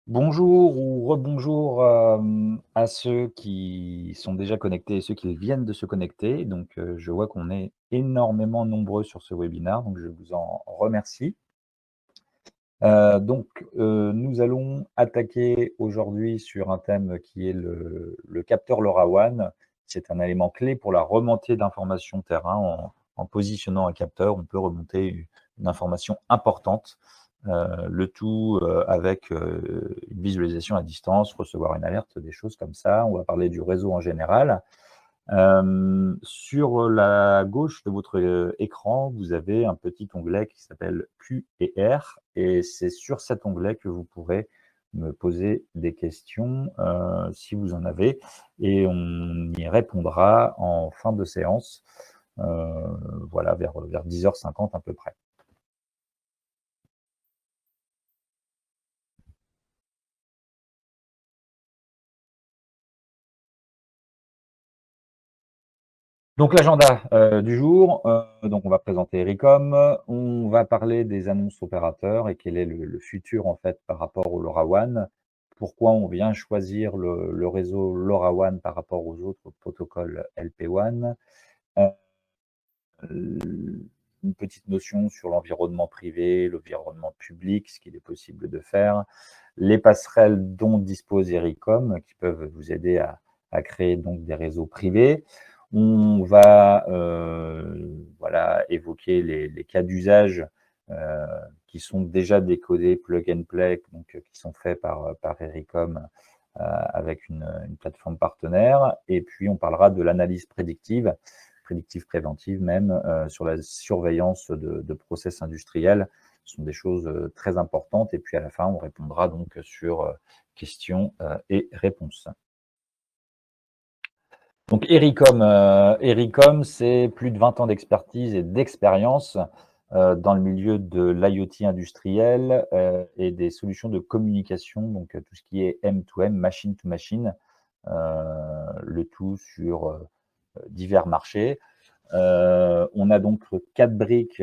Bonjour ou rebonjour, à ceux qui sont déjà connectés et ceux qui viennent de se connecter. Donc, je vois qu'on est énormément nombreux sur ce webinaire, donc je vous en remercie. Nous allons attaquer aujourd'hui sur un thème qui est le capteur LoRaWAN. C'est un élément clé pour la remontée d'informations terrain. En positionnant un capteur, on peut remonter une information importante, le tout, avec, une visualisation à distance, recevoir une alerte, des choses comme ça. On va parler du réseau en général. Sur la gauche de votre, écran, vous avez un petit onglet qui s'appelle Q et R et c'est sur cet onglet que vous pourrez me poser des questions, si vous en avez et on y répondra en fin de séance, voilà vers 10h50 à peu près. Donc l'agenda du jour, donc on va présenter Ericom, on va parler des annonces opérateurs et quel est le futur en fait par rapport au LoRaWAN. Pourquoi on vient choisir le réseau LoRaWAN par rapport aux autres protocoles LPWAN. Heu, une petite notion sur l'environnement privé, l'environnement public, ce qu'il est possible de faire. Les passerelles dont dispose Ericom qui peuvent vous aider à créer donc des réseaux privés. On va, voilà, évoquer les cas d'usage, heu, qui sont déjà décodés plug and play, donc qui sont faits par Ericom, avec une plateforme partenaire et puis on parlera de l'analyse prédictive, préventive même, sur la surveillance de process industriels. Ce sont des choses, très importantes et puis à la fin, on répondra donc sur, questions, et réponses. Donc Ericom, c'est plus de 20 ans d'expertise et d'expérience, dans le milieu de l'IoT industriel, et des solutions de communication, donc tout ce qui est M2M, machine to machine, heu, le tout sur, divers marchés. On a donc 4 briques,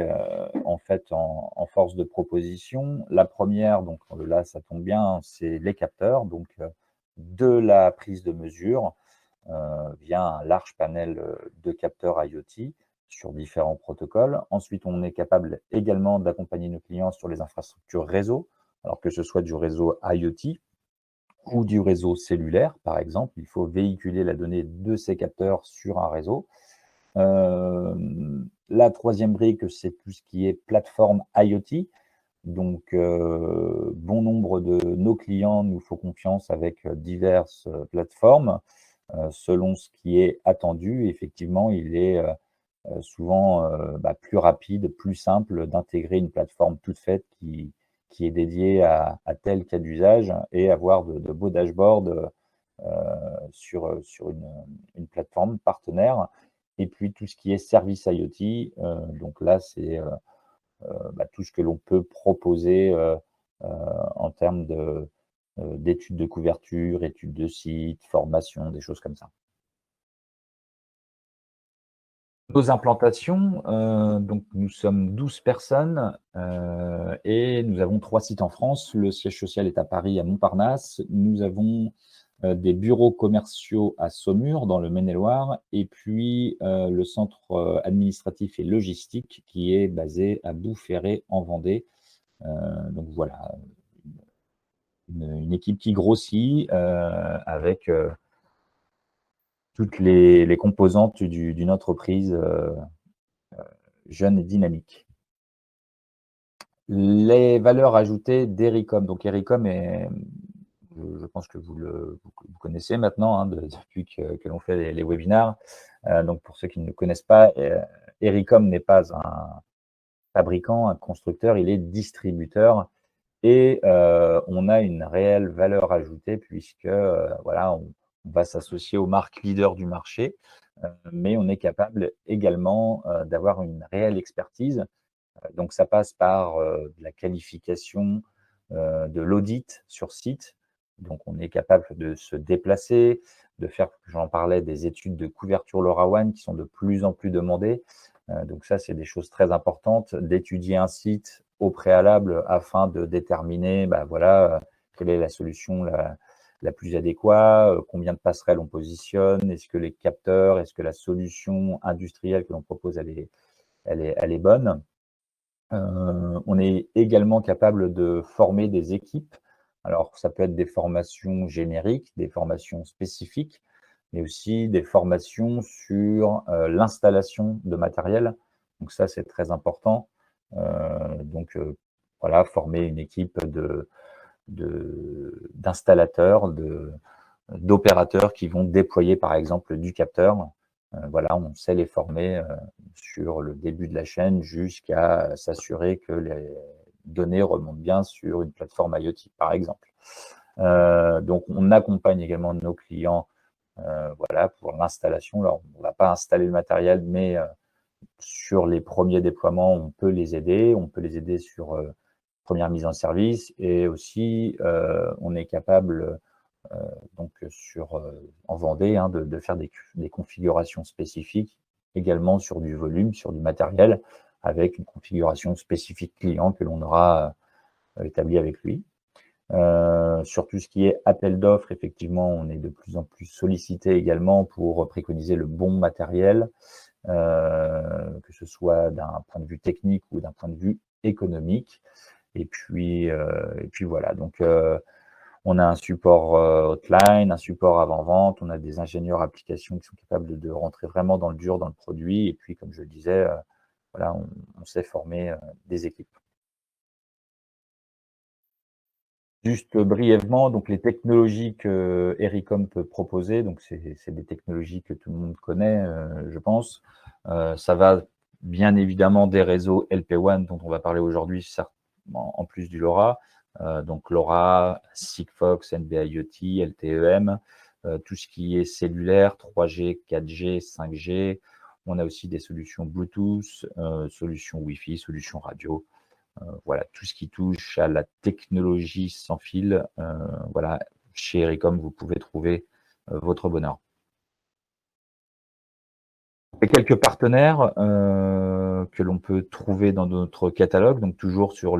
en fait en force de proposition. La première, donc là ça tombe bien, c'est les capteurs, donc de la prise de mesure, via un large panel, de capteurs IoT sur différents protocoles. Ensuite, on est capable également d'accompagner nos clients sur les infrastructures réseau, alors que ce soit du réseau IoT ou du réseau cellulaire, par exemple. Il faut véhiculer la donnée de ces capteurs sur un réseau. La troisième brique, c'est tout ce qui est plateforme IoT. Donc, bon nombre de nos clients nous font confiance avec diverses plateformes, selon ce qui est attendu. Effectivement, il est souvent plus rapide, plus simple d'intégrer une plateforme toute faite qui est dédiée à tel cas d'usage et avoir de beaux dashboards sur une plateforme partenaire. Et puis tout ce qui est service IoT, donc là, c'est tout ce que l'on peut proposer en termes d'études de couverture, études de site, formation, des choses comme ça. Nos implantations, donc nous sommes 12 personnes, et nous avons 3 sites en France. Le siège social est à Paris, à Montparnasse. Nous avons, des bureaux commerciaux à Saumur, dans le Maine-et-Loire et puis, le centre, administratif et logistique qui est basé à Bouferré, en Vendée. Donc voilà, une équipe qui grossit, avec, toutes les composantes d'une entreprise, jeune et dynamique. Les valeurs ajoutées d'Ericom. Donc Ericom est, je pense que vous connaissez maintenant, hein, depuis que l'on fait les webinaires. Donc pour ceux qui ne le connaissent pas, Ericom n'est pas un fabricant, un constructeur, il est distributeur et on a une réelle valeur ajoutée puisque, voilà, on va s'associer aux marques leaders du marché, mais on est capable également, d'avoir une réelle expertise. Donc ça passe par, de la qualification, de l'audit sur site. Donc on est capable de se déplacer, de faire, j'en parlais, des études de couverture LoRaWAN qui sont de plus en plus demandées. Donc ça, c'est des choses très importantes, d'étudier un site au préalable afin de déterminer, voilà, quelle est la solution la plus adéquate, combien de passerelles on positionne, est-ce que les capteurs, est-ce que la solution industrielle que l'on propose, elle est bonne. On est également capable de former des équipes. Alors, ça peut être des formations génériques, des formations spécifiques, mais aussi des formations sur l'installation de matériel. Donc ça, c'est très important. Voilà, former une équipe d'installateurs, d'opérateurs qui vont déployer, par exemple, du capteur. Voilà, on sait les former sur le début de la chaîne jusqu'à s'assurer que les données remontent bien sur une plateforme IoT, par exemple. Donc, on accompagne également nos clients voilà, pour l'installation. Alors, on ne va pas installer le matériel, mais sur les premiers déploiements, on peut les aider. On peut les aider sur première mise en service et aussi, on est capable donc en Vendée, hein, de faire des configurations spécifiques, également sur du volume, sur du matériel, avec une configuration spécifique client que l'on aura établie avec lui. Sur tout ce qui est appel d'offres, effectivement, on est de plus en plus sollicité également pour préconiser le bon matériel, que ce soit d'un point de vue technique ou d'un point de vue économique. Et puis voilà, donc on a un support hotline, un support avant-vente, on a des ingénieurs applications qui sont capables de rentrer vraiment dans le dur, dans le produit. Et puis, comme je le disais, voilà, on sait former des équipes. Juste brièvement, donc les technologies que Ericom peut proposer, donc c'est des technologies que tout le monde connaît, je pense. Ça va bien évidemment des réseaux LPWAN dont on va parler aujourd'hui, en plus du LoRa. Donc LoRa, Sigfox, NB-IoT, LTE-M, tout ce qui est cellulaire, 3G, 4G, 5G. On a aussi des solutions Bluetooth, solutions Wi-Fi, solutions radio. Voilà, tout ce qui touche à la technologie sans fil, voilà, chez Ericom, vous pouvez trouver votre bonheur. Et quelques partenaires que l'on peut trouver dans notre catalogue, donc toujours sur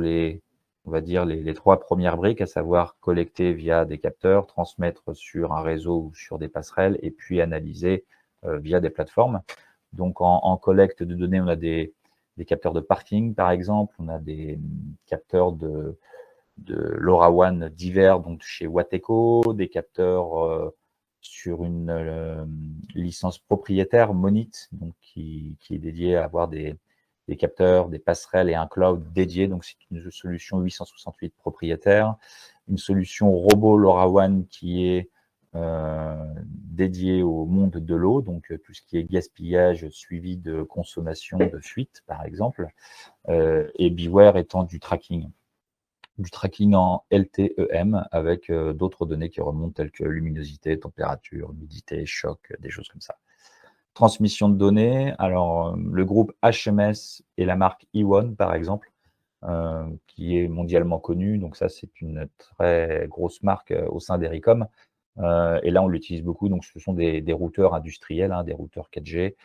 on va dire les 3 premières briques, à savoir collecter via des capteurs, transmettre sur un réseau ou sur des passerelles et puis analyser via des plateformes. Donc en collecte de données, on a des capteurs de parking, par exemple, on a des capteurs de LoRaWAN divers, donc chez Wateco, des capteurs sur une licence propriétaire, Monit, donc qui est dédiée à avoir des capteurs, des passerelles et un cloud dédié. Donc, c'est une solution 868 propriétaire. Une solution robot LoRaWAN qui est dédiée au monde de l'eau, donc tout ce qui est gaspillage, suivi de consommation, de fuite, par exemple, et Beware étant du tracking en LTE-M avec d'autres données qui remontent telles que luminosité, température, humidité, choc, des choses comme ça. Transmission de données, alors le groupe HMS et la marque E1 par exemple, qui est mondialement connue, donc ça c'est une très grosse marque au sein d'Ericom. Et là, on l'utilise beaucoup. Donc, ce sont des routeurs industriels, hein, des routeurs 4G,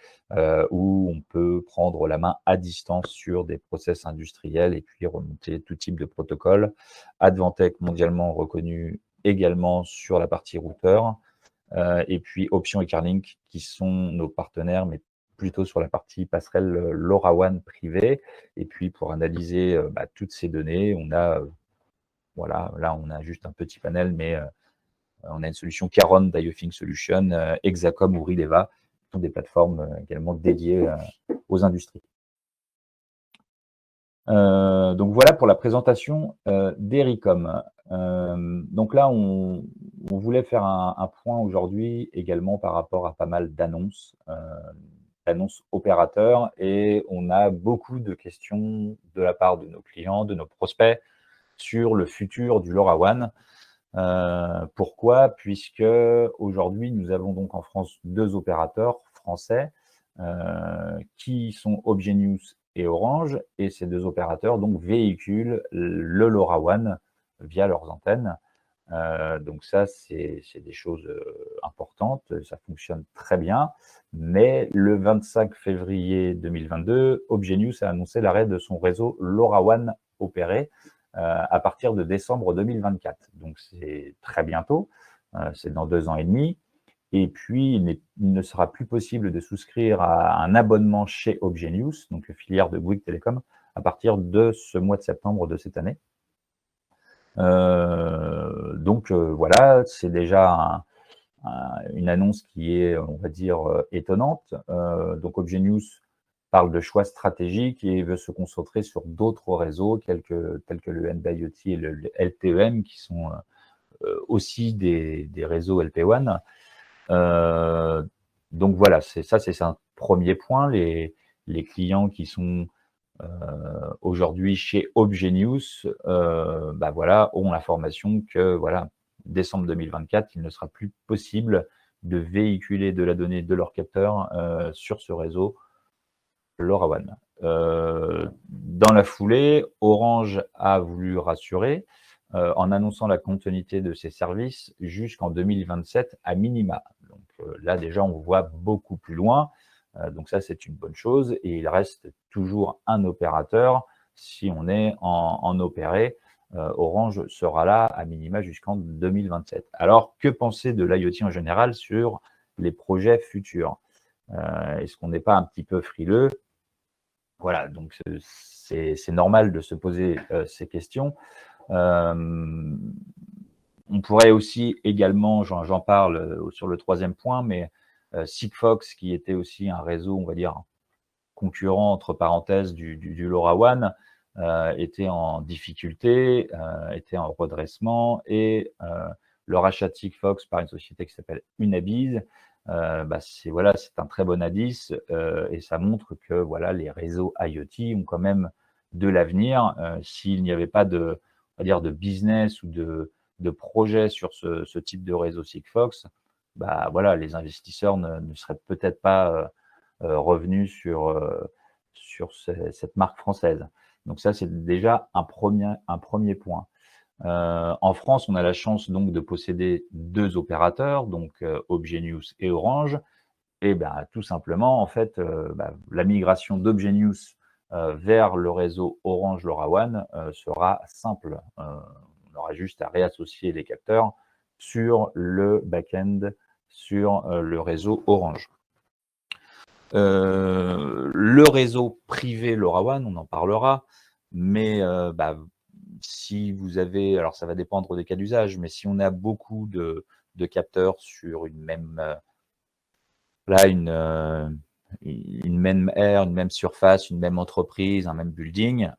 où on peut prendre la main à distance sur des process industriels et puis remonter tout type de protocole. Advantech, mondialement reconnu également sur la partie routeur. Et puis Option et Carlink, qui sont nos partenaires, mais plutôt sur la partie passerelle LoRaWAN privée. Et puis, pour analyser toutes ces données, on a, voilà, là, on a juste un petit panel, mais on a une solution Caron d'IoThing Solution, Hexacom ou Rileva, qui sont des plateformes également dédiées aux industries. Donc voilà pour la présentation d'Ericom. Donc là, on voulait faire un point aujourd'hui également par rapport à pas mal d'annonces opérateurs, et on a beaucoup de questions de la part de nos clients, de nos prospects, sur le futur du LoRaWAN. Pourquoi? Puisque aujourd'hui, nous avons donc en France 2 opérateurs français qui sont Obgenius et Orange, et ces 2 opérateurs donc véhiculent le LoRaWAN via leurs antennes. Donc ça, c'est des choses importantes, ça fonctionne très bien. Mais le 25 février 2022, Obgenius a annoncé l'arrêt de son réseau LoRaWAN opéré, à partir de décembre 2024. Donc c'est très bientôt, c'est dans 2 ans et demi. Et puis, il ne sera plus possible de souscrire à un abonnement chez Obgenius, donc filière de Bouygues Telecom, à partir de ce mois de septembre de cette année. Donc voilà, c'est déjà une annonce qui est, on va dire, étonnante. Donc Obgenius parle de choix stratégiques et veut se concentrer sur d'autres réseaux tels que le NB-IoT et le LTEM, qui sont aussi des réseaux LPWAN. Donc voilà, c'est un premier point. Les clients qui sont aujourd'hui chez Obgenius, bah voilà, ont l'information que voilà, décembre 2024, il ne sera plus possible de véhiculer de la donnée de leur capteur sur ce réseau LoRaWAN. Dans la foulée, Orange a voulu rassurer en annonçant la continuité de ses services jusqu'en 2027 à minima. Donc là, déjà, on voit beaucoup plus loin. Donc ça, c'est une bonne chose. Et il reste toujours un opérateur. Si on est en opéré, Orange sera là à minima jusqu'en 2027. Alors, que penser de l'IoT en général sur les projets futurs? Est-ce qu'on n'est pas un petit peu frileux? Voilà, donc c'est normal de se poser ces questions. On pourrait aussi également, j'en parle sur le troisième point, mais Sigfox, qui était aussi un réseau, on va dire, concurrent, entre parenthèses, du LoRaWAN, était en difficulté, était en redressement, et le rachat de Sigfox par une société qui s'appelle Unabiz, bah, voilà, c'est un très bon indice, et ça montre que voilà, les réseaux IoT ont quand même de l'avenir. S'il n'y avait pas de, on va dire, de business ou de projet sur ce type de réseau Sigfox, bah voilà, les investisseurs ne seraient peut-être pas revenus sur cette marque française. Donc ça, c'est déjà un premier point. En France, on a la chance donc de posséder 2 opérateurs, donc Obgenius et Orange. Et ben, tout simplement, en fait, la migration d'Obgenius vers le réseau Orange LoRaWAN sera simple. On aura juste à réassocier les capteurs sur le back-end, sur le réseau Orange. Le réseau privé LoRaWAN, on en parlera, mais si vous avez, alors ça va dépendre des cas d'usage, mais si on a beaucoup de capteurs sur une même, là, une même aire, une même surface, une même entreprise, un même building,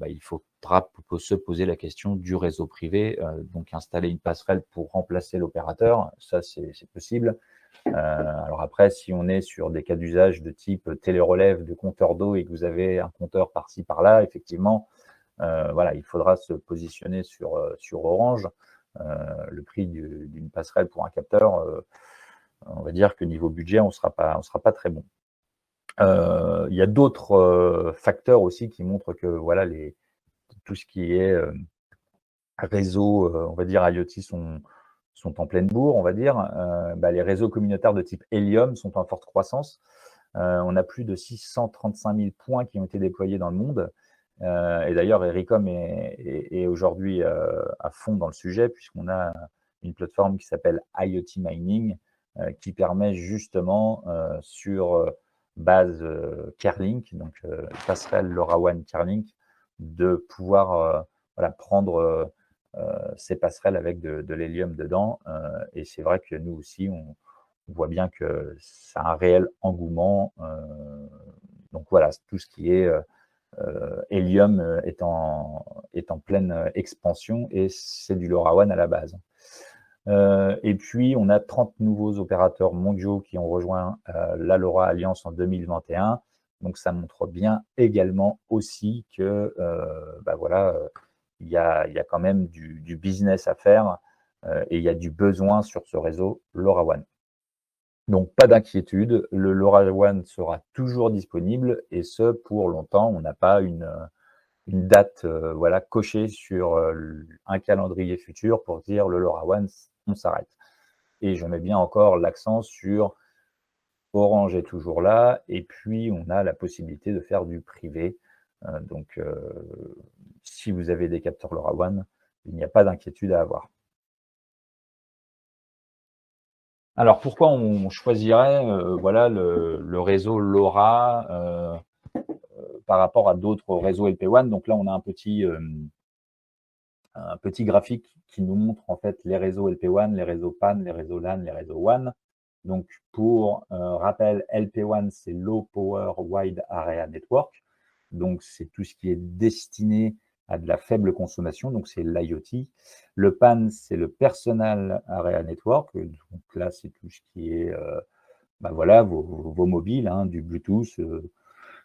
il faudra se poser la question du réseau privé, donc installer une passerelle pour remplacer l'opérateur, ça c'est possible. Alors après, si on est sur des cas d'usage de type télérelève de compteur d'eau et que vous avez un compteur par-ci par-là, effectivement, voilà, il faudra se positionner sur Orange. Le prix d'une passerelle pour un capteur, on va dire que niveau budget, on sera pas très bon. Il y a d'autres facteurs aussi qui montrent que voilà, tout ce qui est réseau, on va dire IoT sont en pleine bourre, on va dire. Les réseaux communautaires de type Helium sont en forte croissance. On a plus de 635 000 points qui ont été déployés dans le monde. Et d'ailleurs, Ericom est aujourd'hui à fond dans le sujet, puisqu'on a une plateforme qui s'appelle IoT Mining, qui permet justement sur base Carlink, donc passerelle LoRaWAN Carlink, de pouvoir voilà, prendre ces passerelles avec de l'hélium dedans. Et c'est vrai que nous aussi, on voit bien que ça a un réel engouement. Donc voilà, tout ce qui est Helium est en pleine expansion, et c'est du LoRaWAN à la base. Et puis, on a 30 nouveaux opérateurs mondiaux qui ont rejoint la LoRa Alliance en 2021. Donc, ça montre bien également aussi que voilà, il y a quand même du business à faire et il y a du besoin sur ce réseau LoRaWAN. Donc, pas d'inquiétude, le LoRaWAN sera toujours disponible, et ce, pour longtemps. On n'a pas une date voilà, cochée sur un calendrier futur pour dire le LoRaWAN, on s'arrête. Et je mets bien encore l'accent sur Orange est toujours là, et puis on a la possibilité de faire du privé. Donc si vous avez des capteurs LoRaWAN, il n'y a pas d'inquiétude à avoir. Alors pourquoi on choisirait, voilà le réseau LoRa, par rapport à d'autres réseaux LPWAN? Donc là, on a un petit graphique qui nous montre en fait les réseaux LPWAN, les réseaux PAN, les réseaux LAN, les réseaux WAN. Donc pour rappel, LPWAN, c'est Low Power Wide Area Network. Donc c'est tout ce qui est destiné à de la faible consommation, donc c'est l'IoT. Le PAN, c'est le Personal Area Network. Donc là, c'est tout ce qui est bah voilà, vos mobiles, hein, du Bluetooth,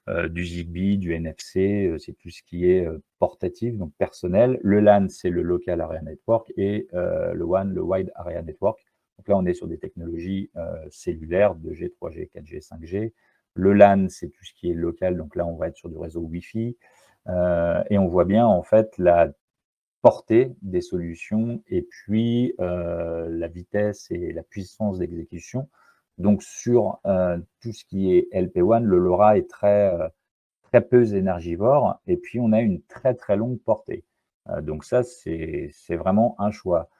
du Zigbee, du NFC, c'est tout ce qui est portatif, donc personnel. Le LAN, c'est le Local Area Network et le WAN, le Wide Area Network. Donc là, on est sur des technologies cellulaires, 2G, 3G, 4G, 5G. Le LAN, c'est tout ce qui est local, donc là, on va être sur du réseau Wi-Fi. Et on voit bien, en fait, la portée des solutions et puis la vitesse et la puissance d'exécution. Donc sur tout ce qui est LP1, le LoRa est très peu énergivore et puis on a une très très longue portée. Donc ça, c'est vraiment un choix.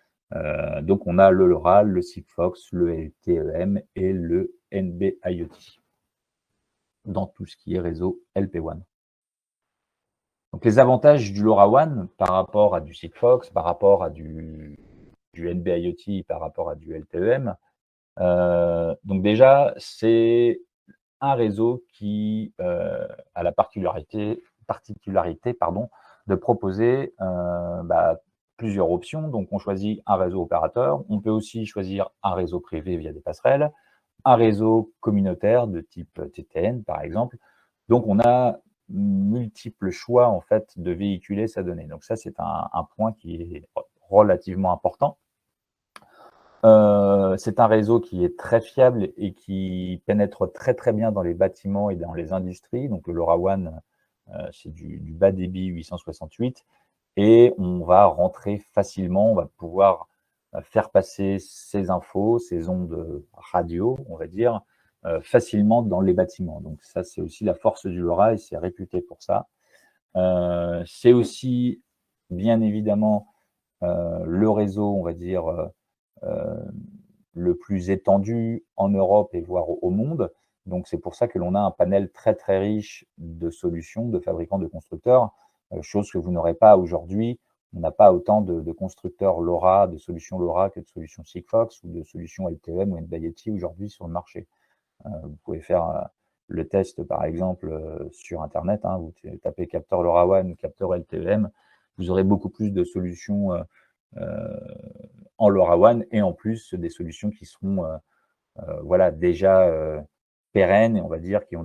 Donc on a le LoRa, le Sigfox, le LTEM et le NB-IoT dans tout ce qui est réseau LP1. Donc les avantages du LoRaWAN par rapport à du Sigfox, par rapport à du NB-IoT, par rapport à du LTEM, donc déjà, c'est un réseau qui a la particularité pardon, de proposer bah, plusieurs options. Donc on choisit un réseau opérateur, on peut aussi choisir un réseau privé via des passerelles, un réseau communautaire de type TTN par exemple. Donc on a multiples choix en fait de véhiculer sa donnée. Donc ça c'est un point qui est relativement important. C'est un réseau qui est très fiable et qui pénètre très, très bien dans les bâtiments et dans les industries. Donc le LoRaWAN, c'est du bas débit 868 et on va rentrer facilement, on va pouvoir, faire passer ces infos, ces ondes, radio, on va dire, facilement dans les bâtiments. Donc ça, c'est aussi la force du LoRa et c'est réputé pour ça. C'est aussi, bien évidemment, le réseau, on va dire, le plus étendu en Europe et voire au monde. Donc c'est pour ça que l'on a un panel très, très riche de solutions, de fabricants, de constructeurs, chose que vous n'aurez pas aujourd'hui. On n'a pas autant de constructeurs LoRa, de solutions LoRa que de solutions Sigfox ou de solutions LTEM ou NB-IoT aujourd'hui sur le marché. Vous pouvez faire, le test par exemple, sur internet, hein. Vous tapez capteur LoRaWAN ou capteur LTEM, vous aurez beaucoup plus de solutions, en LoRaWAN et en plus des solutions qui seront voilà, déjà pérennes et on va dire qui ont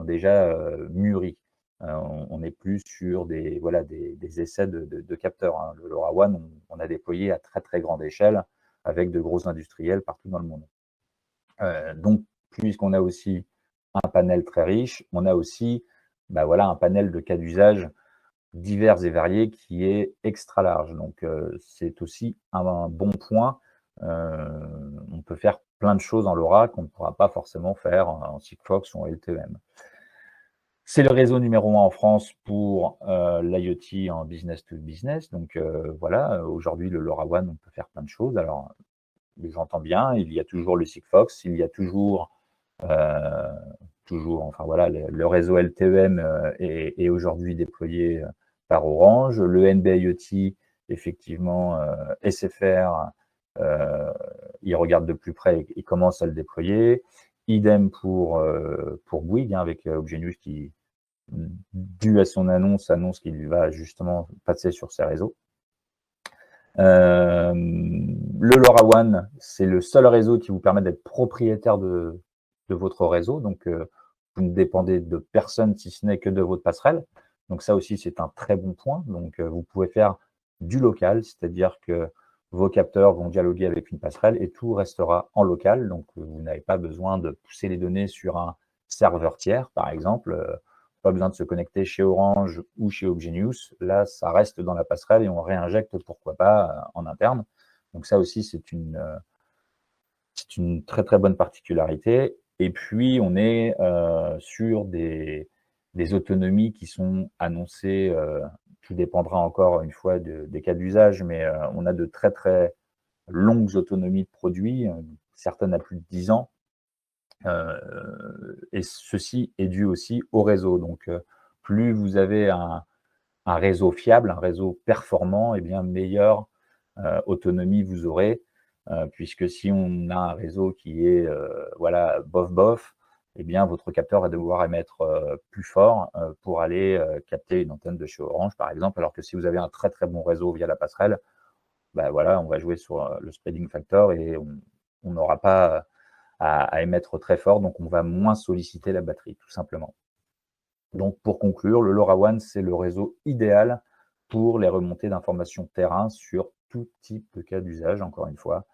déjà mûri. On n'est plus sur des, voilà, des essais de capteurs, hein. Le LoRaWAN, on a déployé à très très grande échelle avec de gros industriels partout dans le monde. Donc, puisqu'on a aussi un panel très riche, on a aussi bah, voilà, un panel de cas d'usage divers et variés qui est extra large. Donc, c'est aussi un bon point. On peut faire plein de choses en LoRa qu'on ne pourra pas forcément faire en Sigfox ou en LTEM. C'est le réseau numéro 1 en France pour l'IoT en business to business. Donc, voilà, aujourd'hui, le LoRaWAN, on peut faire plein de choses. Alors, j'entends bien, il y a toujours le Sigfox, il y a euh, toujours, enfin voilà, le réseau LTEM est aujourd'hui déployé par Orange. Le NB-IoT, effectivement, SFR, il regarde de plus près et commence à le déployer. Idem pour Bouygues, hein, avec Obgenius qui, dû à son annonce qu'il va justement passer sur ces réseaux. Le LoRaWAN, c'est le seul réseau qui vous permet d'être propriétaire de votre réseau. Donc, vous ne dépendez de personne si ce n'est que de votre passerelle. Donc ça aussi, c'est un très bon point. Donc, vous pouvez faire du local, c'est-à-dire que vos capteurs vont dialoguer avec une passerelle et tout restera en local. Donc, vous n'avez pas besoin de pousser les données sur un serveur tiers, par exemple. Pas besoin de se connecter chez Orange ou chez Obgenius. Là, ça reste dans la passerelle et on réinjecte, pourquoi pas, en interne. Donc ça aussi, c'est une très, très bonne particularité. Et puis, on est sur des autonomies qui sont annoncées tout dépendra encore une fois des cas d'usage, mais on a de très, très longues autonomies de produits, certaines à plus de 10 ans. Et ceci est dû aussi au réseau. Donc, plus vous avez un réseau fiable, un réseau performant, et bien meilleure autonomie vous aurez. Puisque si on a un réseau qui est voilà, bof bof, eh bien votre capteur va devoir émettre plus fort pour aller capter une antenne de chez Orange, par exemple. Alors que si vous avez un très très bon réseau via la passerelle, bah voilà, on va jouer sur le spreading factor et on n'aura pas à émettre très fort, donc on va moins solliciter la batterie, tout simplement. Donc pour conclure, le LoRaWAN, c'est le réseau idéal pour les remontées d'informations terrain sur tout type de cas d'usage, encore une fois.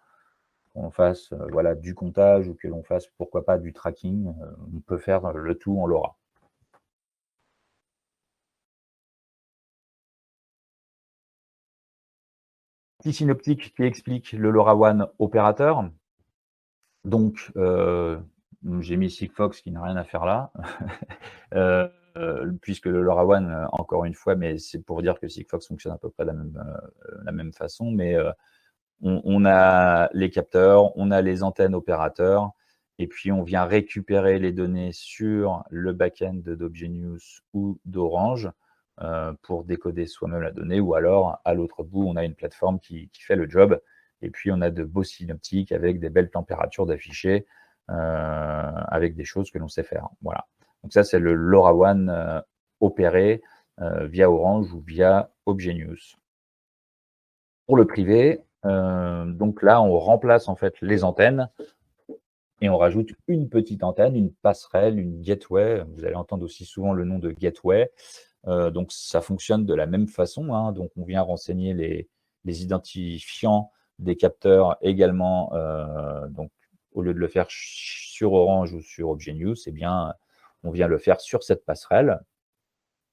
Qu'on fasse voilà, du comptage ou que l'on fasse, pourquoi pas, du tracking, on peut faire le tout en LoRa. Petit synoptique qui explique le LoRaWAN opérateur. Donc, j'ai mis Sigfox qui n'a rien à faire là. Puisque le LoRaWAN, encore une fois, mais c'est pour dire que Sigfox fonctionne à peu près de la même façon, mais on a les capteurs, on a les antennes opérateurs, et puis on vient récupérer les données sur le back-end d'Obgenius ou d'Orange pour décoder soi-même la donnée, ou alors à l'autre bout, on a une plateforme qui fait le job, et puis on a de beaux synoptiques avec des belles températures d'affichés, avec des choses que l'on sait faire. Voilà. Donc ça, c'est le LoRaWAN opéré via Orange ou via Obgenius. Pour le privé, donc là, on remplace en fait les antennes et on rajoute une petite antenne, une passerelle, une gateway. Vous allez entendre aussi souvent le nom de gateway. Donc ça fonctionne de la même façon, hein. Donc on vient renseigner les identifiants des capteurs également. Donc au lieu de le faire sur Orange ou sur Obgenius, eh bien, on vient le faire sur cette passerelle.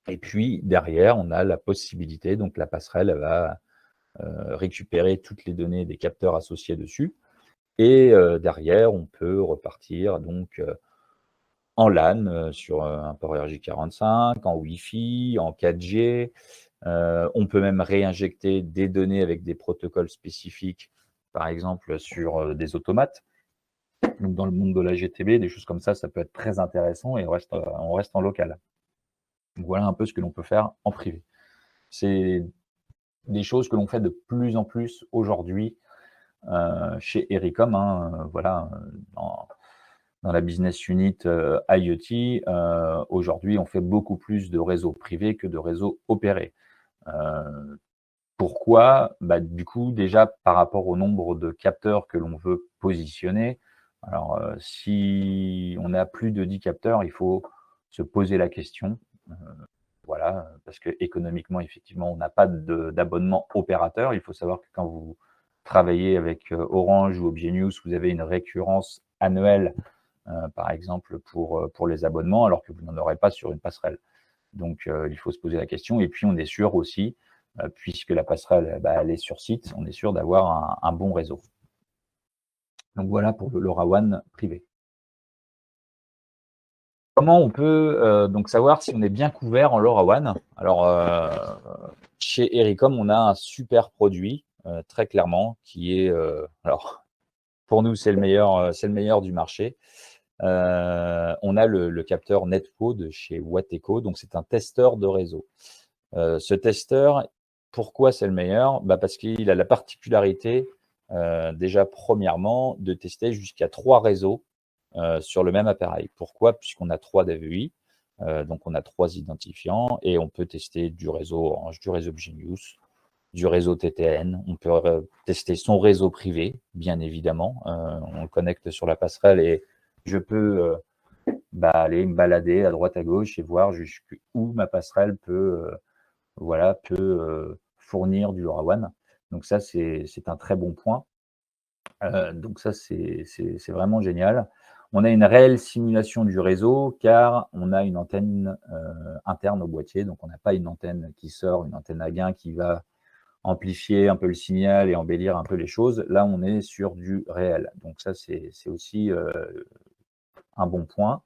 Et puis derrière, on a la possibilité, donc la passerelle, elle va récupérer toutes les données des capteurs associés dessus. Et derrière, on peut repartir donc en LAN sur un port RJ45, en Wi-Fi, en 4G. On peut même réinjecter des données avec des protocoles spécifiques, par exemple sur des automates. Donc dans le monde de la GTB, des choses comme ça peut être très intéressant et on reste en local. Donc voilà un peu ce que l'on peut faire en privé. C'est des choses que l'on fait de plus en plus aujourd'hui chez Ericom, hein, voilà, dans la business unit IoT. Aujourd'hui, on fait beaucoup plus de réseaux privés que de réseaux opérés. Pourquoi? Bah, du coup, déjà par rapport au nombre de capteurs que l'on veut positionner. Alors, si on a plus de 10 capteurs, il faut se poser la question. Heu, voilà, parce qu'économiquement, effectivement, on n'a pas d'abonnement opérateur. Il faut savoir que quand vous travaillez avec Orange ou Obgenius, vous avez une récurrence annuelle, par exemple pour les abonnements, alors que vous n'en aurez pas sur une passerelle. Donc, il faut se poser la question. Et puis, on est sûr aussi, puisque la passerelle, bah, elle est sur site, on est sûr d'avoir un bon réseau. Donc voilà pour le LoRaWAN privé. Comment on peut donc savoir si on est bien couvert en LoRaWAN? Alors, chez Ericom, on a un super produit, très clairement, qui est, alors pour nous, c'est le meilleur du marché. On a le capteur NetPo de chez Wateco, donc c'est un testeur de réseau. Ce testeur, pourquoi c'est le meilleur? Bah, parce qu'il a la particularité, déjà premièrement, de tester jusqu'à 3 réseaux, sur le même appareil. Pourquoi? Puisqu'on a 3 DVI, donc on a 3 identifiants et on peut tester du réseau Orange, du réseau Genius, du réseau TTN. On peut tester son réseau privé, bien évidemment. On le connecte sur la passerelle et je peux bah, aller me balader à droite à gauche et voir jusqu'où ma passerelle peut voilà, peut fournir du LoRaWAN. Donc ça, c'est un très bon point. Donc ça, c'est vraiment génial. On a une réelle simulation du réseau car on a une antenne interne au boîtier. Donc on n'a pas une antenne qui sort, une antenne à gain qui va amplifier un peu le signal et embellir un peu les choses. Là, on est sur du réel. Donc ça, c'est aussi un bon point.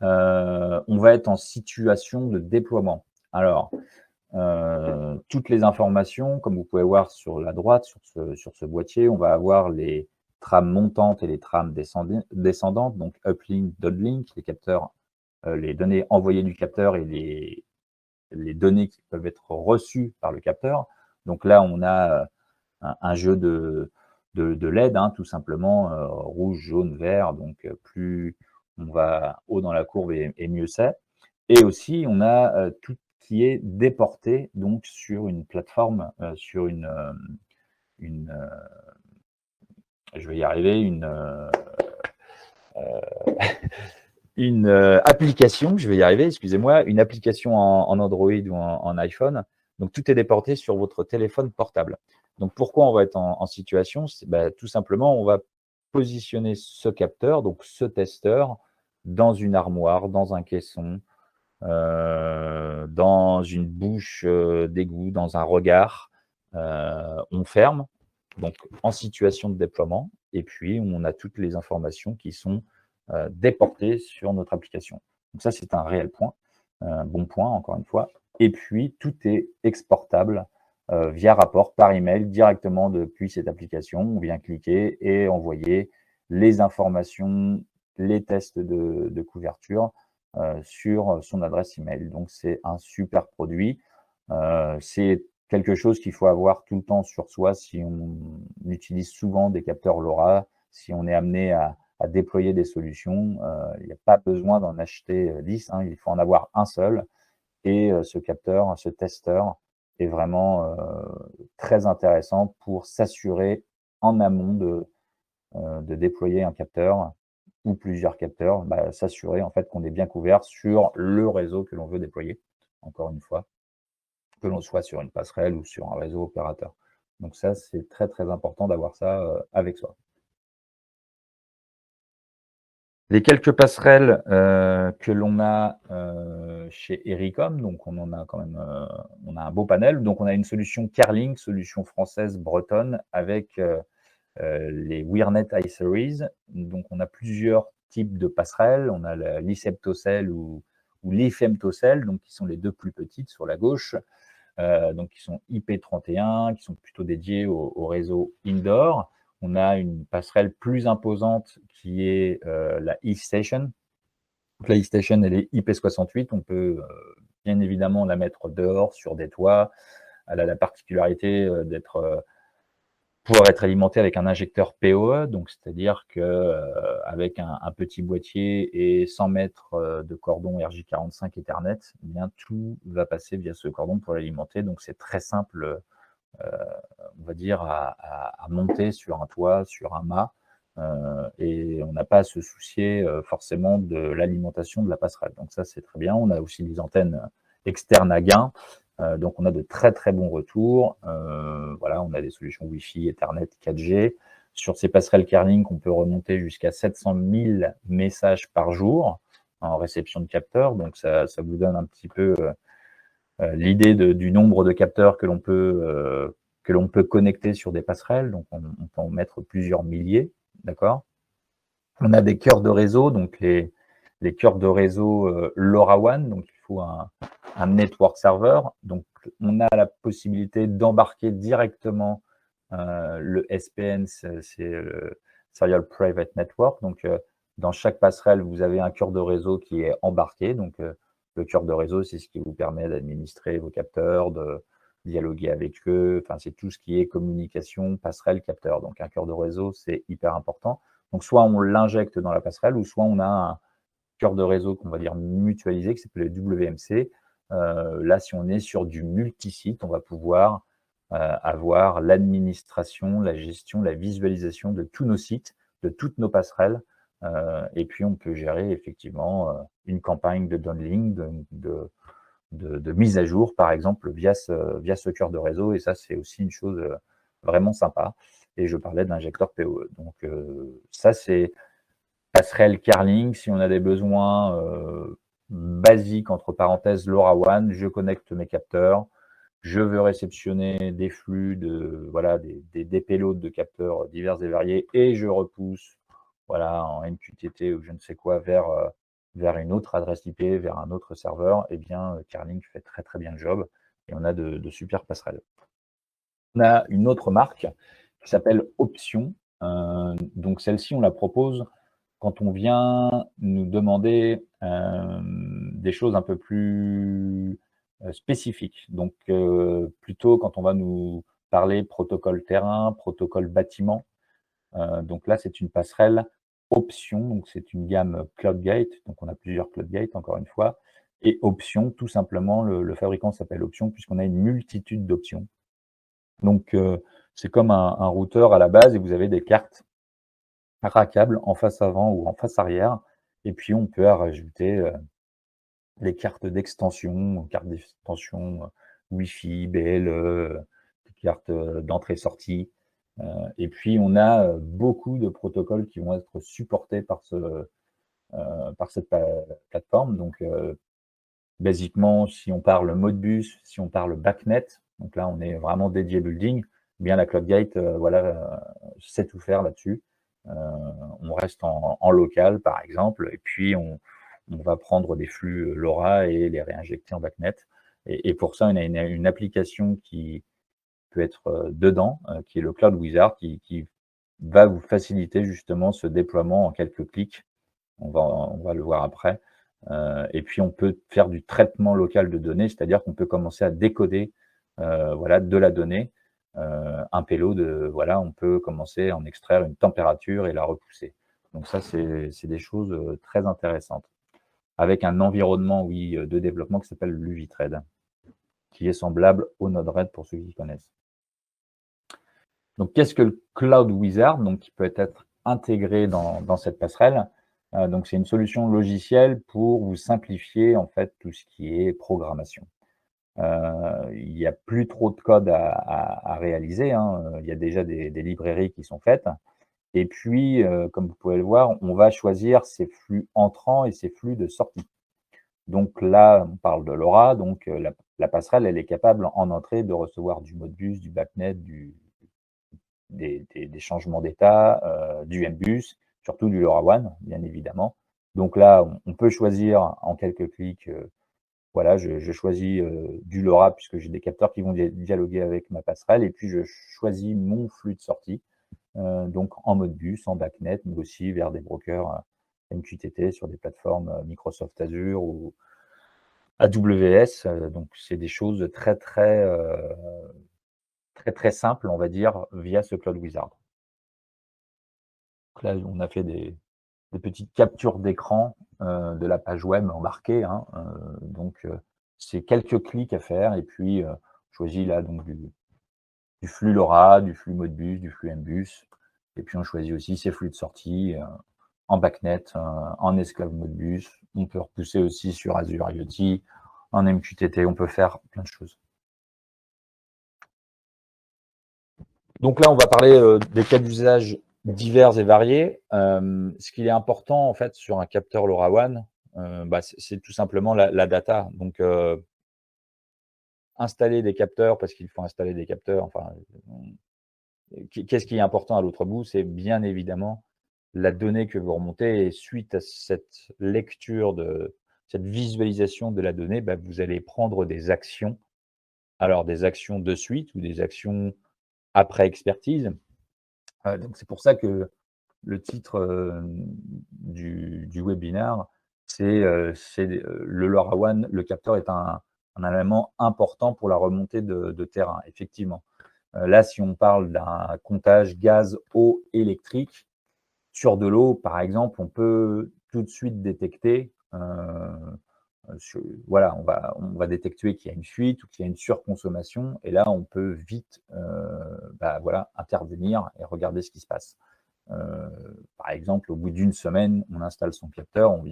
On va être en situation de déploiement. Alors, toutes les informations, comme vous pouvez voir sur la droite, sur ce boîtier, on va avoir les trames montantes et les trames descendantes, donc uplink, downlink, les capteurs, les données envoyées du capteur et les données qui peuvent être reçues par le capteur. Donc là, on a un jeu de LED, hein, tout simplement, rouge, jaune, vert. Donc plus on va haut dans la courbe et mieux c'est. Et aussi, on a tout qui est déporté donc sur une plateforme, sur une je vais y arriver, une application, je vais y arriver, excusez-moi, une application en Android ou en iPhone. Donc, tout est déporté sur votre téléphone portable. Donc, pourquoi on va être en situation? Bah, tout simplement, on va positionner ce capteur, donc ce testeur, dans une armoire, dans un caisson, dans une bouche d'égout, dans un regard. On ferme, donc en situation de déploiement, et puis on a toutes les informations qui sont déportées sur notre application. Donc ça, c'est un réel point, un bon point, encore une fois. Et puis, tout est exportable via rapport par email directement depuis cette application. On vient cliquer et envoyer les informations, les tests de couverture sur son adresse email. Donc, c'est un super produit. C'est quelque chose qu'il faut avoir tout le temps sur soi si on utilise souvent des capteurs LoRa, si on est amené à déployer des solutions. Il n'y a pas besoin d'en acheter 10, hein, il faut en avoir un seul. Et ce capteur, ce testeur est vraiment très intéressant pour s'assurer en amont de déployer un capteur ou plusieurs capteurs, bah, s'assurer en fait qu'on est bien couvert sur le réseau que l'on veut déployer, encore une fois, que l'on soit sur une passerelle ou sur un réseau opérateur. Donc ça, c'est très, très important d'avoir ça, avec soi. Les quelques passerelles, que l'on a, chez Ericom, donc on en a quand même, on a un beau panel. Donc on a une solution Carlink, solution française bretonne avec, les WIRNet iSeries. Donc, on a plusieurs types de passerelles. On a l'ISEPTOCEL ou l'IFEMTOCEL, donc qui sont les deux plus petites sur la gauche, donc qui sont IP31, qui sont plutôt dédiées au réseau indoor. On a une passerelle plus imposante qui est la eStation. Donc, la eStation, elle est IP68. On peut bien évidemment la mettre dehors sur des toits. Elle a la particularité d'être pouvoir être alimenté avec un injecteur PoE, donc c'est-à-dire que avec un petit boîtier et 100 mètres de cordon RJ45 Ethernet, eh bien tout va passer via ce cordon pour l'alimenter. Donc c'est très simple, on va dire, à monter sur un toit, sur un mât, et on n'a pas à se soucier forcément de l'alimentation de la passerelle. Donc ça, c'est très bien. On a aussi des antennes externes à gain. Donc on a de très très bons retours. Voilà, on a des solutions Wi-Fi, Ethernet, 4G. Sur ces passerelles Carlink, on peut remonter jusqu'à 700 000 messages par jour en réception de capteurs. Donc ça vous donne un petit peu l'idée du nombre de capteurs que l'on peut connecter sur des passerelles. Donc on peut en mettre plusieurs milliers, d'accord. On a des cœurs de réseau, donc les cœurs de réseau LoRaWAN, donc il faut un network server. Donc on a la possibilité d'embarquer directement le SPN, c'est le Serial Private Network. Donc dans chaque passerelle, vous avez un cœur de réseau qui est embarqué. Donc le cœur de réseau, c'est ce qui vous permet d'administrer vos capteurs, de dialoguer avec eux. Enfin, c'est tout ce qui est communication, passerelle, capteur. Donc un cœur de réseau, c'est hyper important. Donc, soit on l'injecte dans la passerelle, ou soit on a un cœur de réseau qu'on va dire mutualisé, qui s'appelle le WMC. Là, si on est sur du multisite, on va pouvoir avoir l'administration, la gestion, la visualisation de tous nos sites, de toutes nos passerelles. Et puis, on peut gérer effectivement une campagne de downlink, de mise à jour, par exemple, via ce cœur de réseau. Et ça, c'est aussi une chose vraiment sympa. Et je parlais de l'injecteur PoE. Donc, ça, c'est passerelle Carlink. Si on a des besoins basiques, entre parenthèses, LoRaWAN, je connecte mes capteurs. Je veux réceptionner des flux voilà, des payloads de capteurs divers et variés et je repousse, voilà, en MQTT ou je ne sais quoi vers une autre adresse IP, vers un autre serveur. Eh bien, Carlink fait très très bien le job. et on a de super passerelles. On a une autre marque qui s'appelle Option. Donc celle-ci, on la propose quand on vient nous demander, des choses un peu plus, spécifiques. Donc, plutôt quand on va nous parler protocole terrain, protocole bâtiment. Donc là, c'est une passerelle Option, donc c'est une gamme CloudGate, donc on a plusieurs CloudGate encore une fois, et Option, tout simplement, le fabricant s'appelle Option puisqu'on a une multitude d'options. Donc, c'est comme un routeur à la base et vous avez des cartes rackables en face avant ou en face arrière et puis on peut rajouter, les cartes d'extension, Wi-Fi, BLE, cartes, d'entrée-sortie, et puis on a, beaucoup de protocoles qui vont être supportés par cette plateforme. Donc, basiquement, si on parle Modbus, si on parle BACnet, donc là, on est vraiment dédié building, eh bien la CloudGate, voilà, sait tout faire là-dessus. On reste en local, par exemple, et puis on va prendre des flux LoRa et les réinjecter en BACnet. Et pour ça, on a une application qui peut être dedans, qui est le Cloud Wizard, qui va vous faciliter justement ce déploiement en quelques clics. On va le voir après. Et puis on peut faire du traitement local de données, c'est-à-dire qu'on peut commencer à décoder, voilà, de la donnée, un payload, voilà, on peut commencer à en extraire une température et la repousser. Donc ça, c'est des choses, très intéressantes. Avec un environnement, oui, de développement qui s'appelle l'UVThread, qui est semblable au Node-RED pour ceux qui connaissent. Donc qu'est-ce que le Cloud Wizard? Donc qui peut être intégré dans cette passerelle. Donc c'est une solution logicielle pour vous simplifier en fait tout ce qui est programmation. Il n'y a plus trop de code à réaliser, hein. Il y a déjà des librairies qui sont faites et puis, comme vous pouvez le voir, on va choisir ses flux entrants et ses flux de sortie. Donc là, on parle de LoRa, donc la passerelle, elle est capable en entrée de recevoir du Modbus, du BACnet, des changements d'état, du MBus, surtout du LoRaWAN, bien évidemment. Donc là, on peut choisir en quelques clics, voilà, je choisis, du LoRa puisque j'ai des capteurs qui vont dialoguer avec ma passerelle et puis je choisis mon flux de sortie, donc en Modbus, en BACnet, mais aussi vers des brokers, MQTT sur des plateformes, Microsoft Azure ou AWS. Donc c'est des choses très simples, on va dire, via ce Cloud Wizard. Donc là, on a fait des petites captures d'écran, de la page web embarquée, hein, donc c'est quelques clics à faire et puis, on choisit là donc du flux LoRa, du flux Modbus, du flux MBus et puis on choisit aussi ses flux de sortie, en BACnet, en esclave Modbus. On peut repousser aussi sur Azure IoT, en MQTT, on peut faire plein de choses. Donc là, on va parler, des cas d'usage divers et variés. Ce qui est important, en fait, sur un capteur LoRaWAN, bah, c'est tout simplement la data. Donc, installer des capteurs parce qu'il faut installer des capteurs, enfin, qu'est-ce qui est important à l'autre bout? C'est bien évidemment la donnée que vous remontez et suite à cette lecture de cette visualisation de la donnée, bah, vous allez prendre des actions. Alors des actions de suite ou des actions après expertise. Donc c'est pour ça que le titre, du webinaire, le LoRaWAN, le capteur est un élément important pour la remontée de terrain, effectivement. Là, si on parle d'un comptage gaz, eau, électrique, sur de l'eau, par exemple, on peut tout de suite détecter, voilà, on va détecter qu'il y a une fuite ou qu'il y a une surconsommation et là, on peut vite, bah, voilà, intervenir et regarder ce qui se passe. Par exemple, au bout d'une semaine, on installe son capteur, on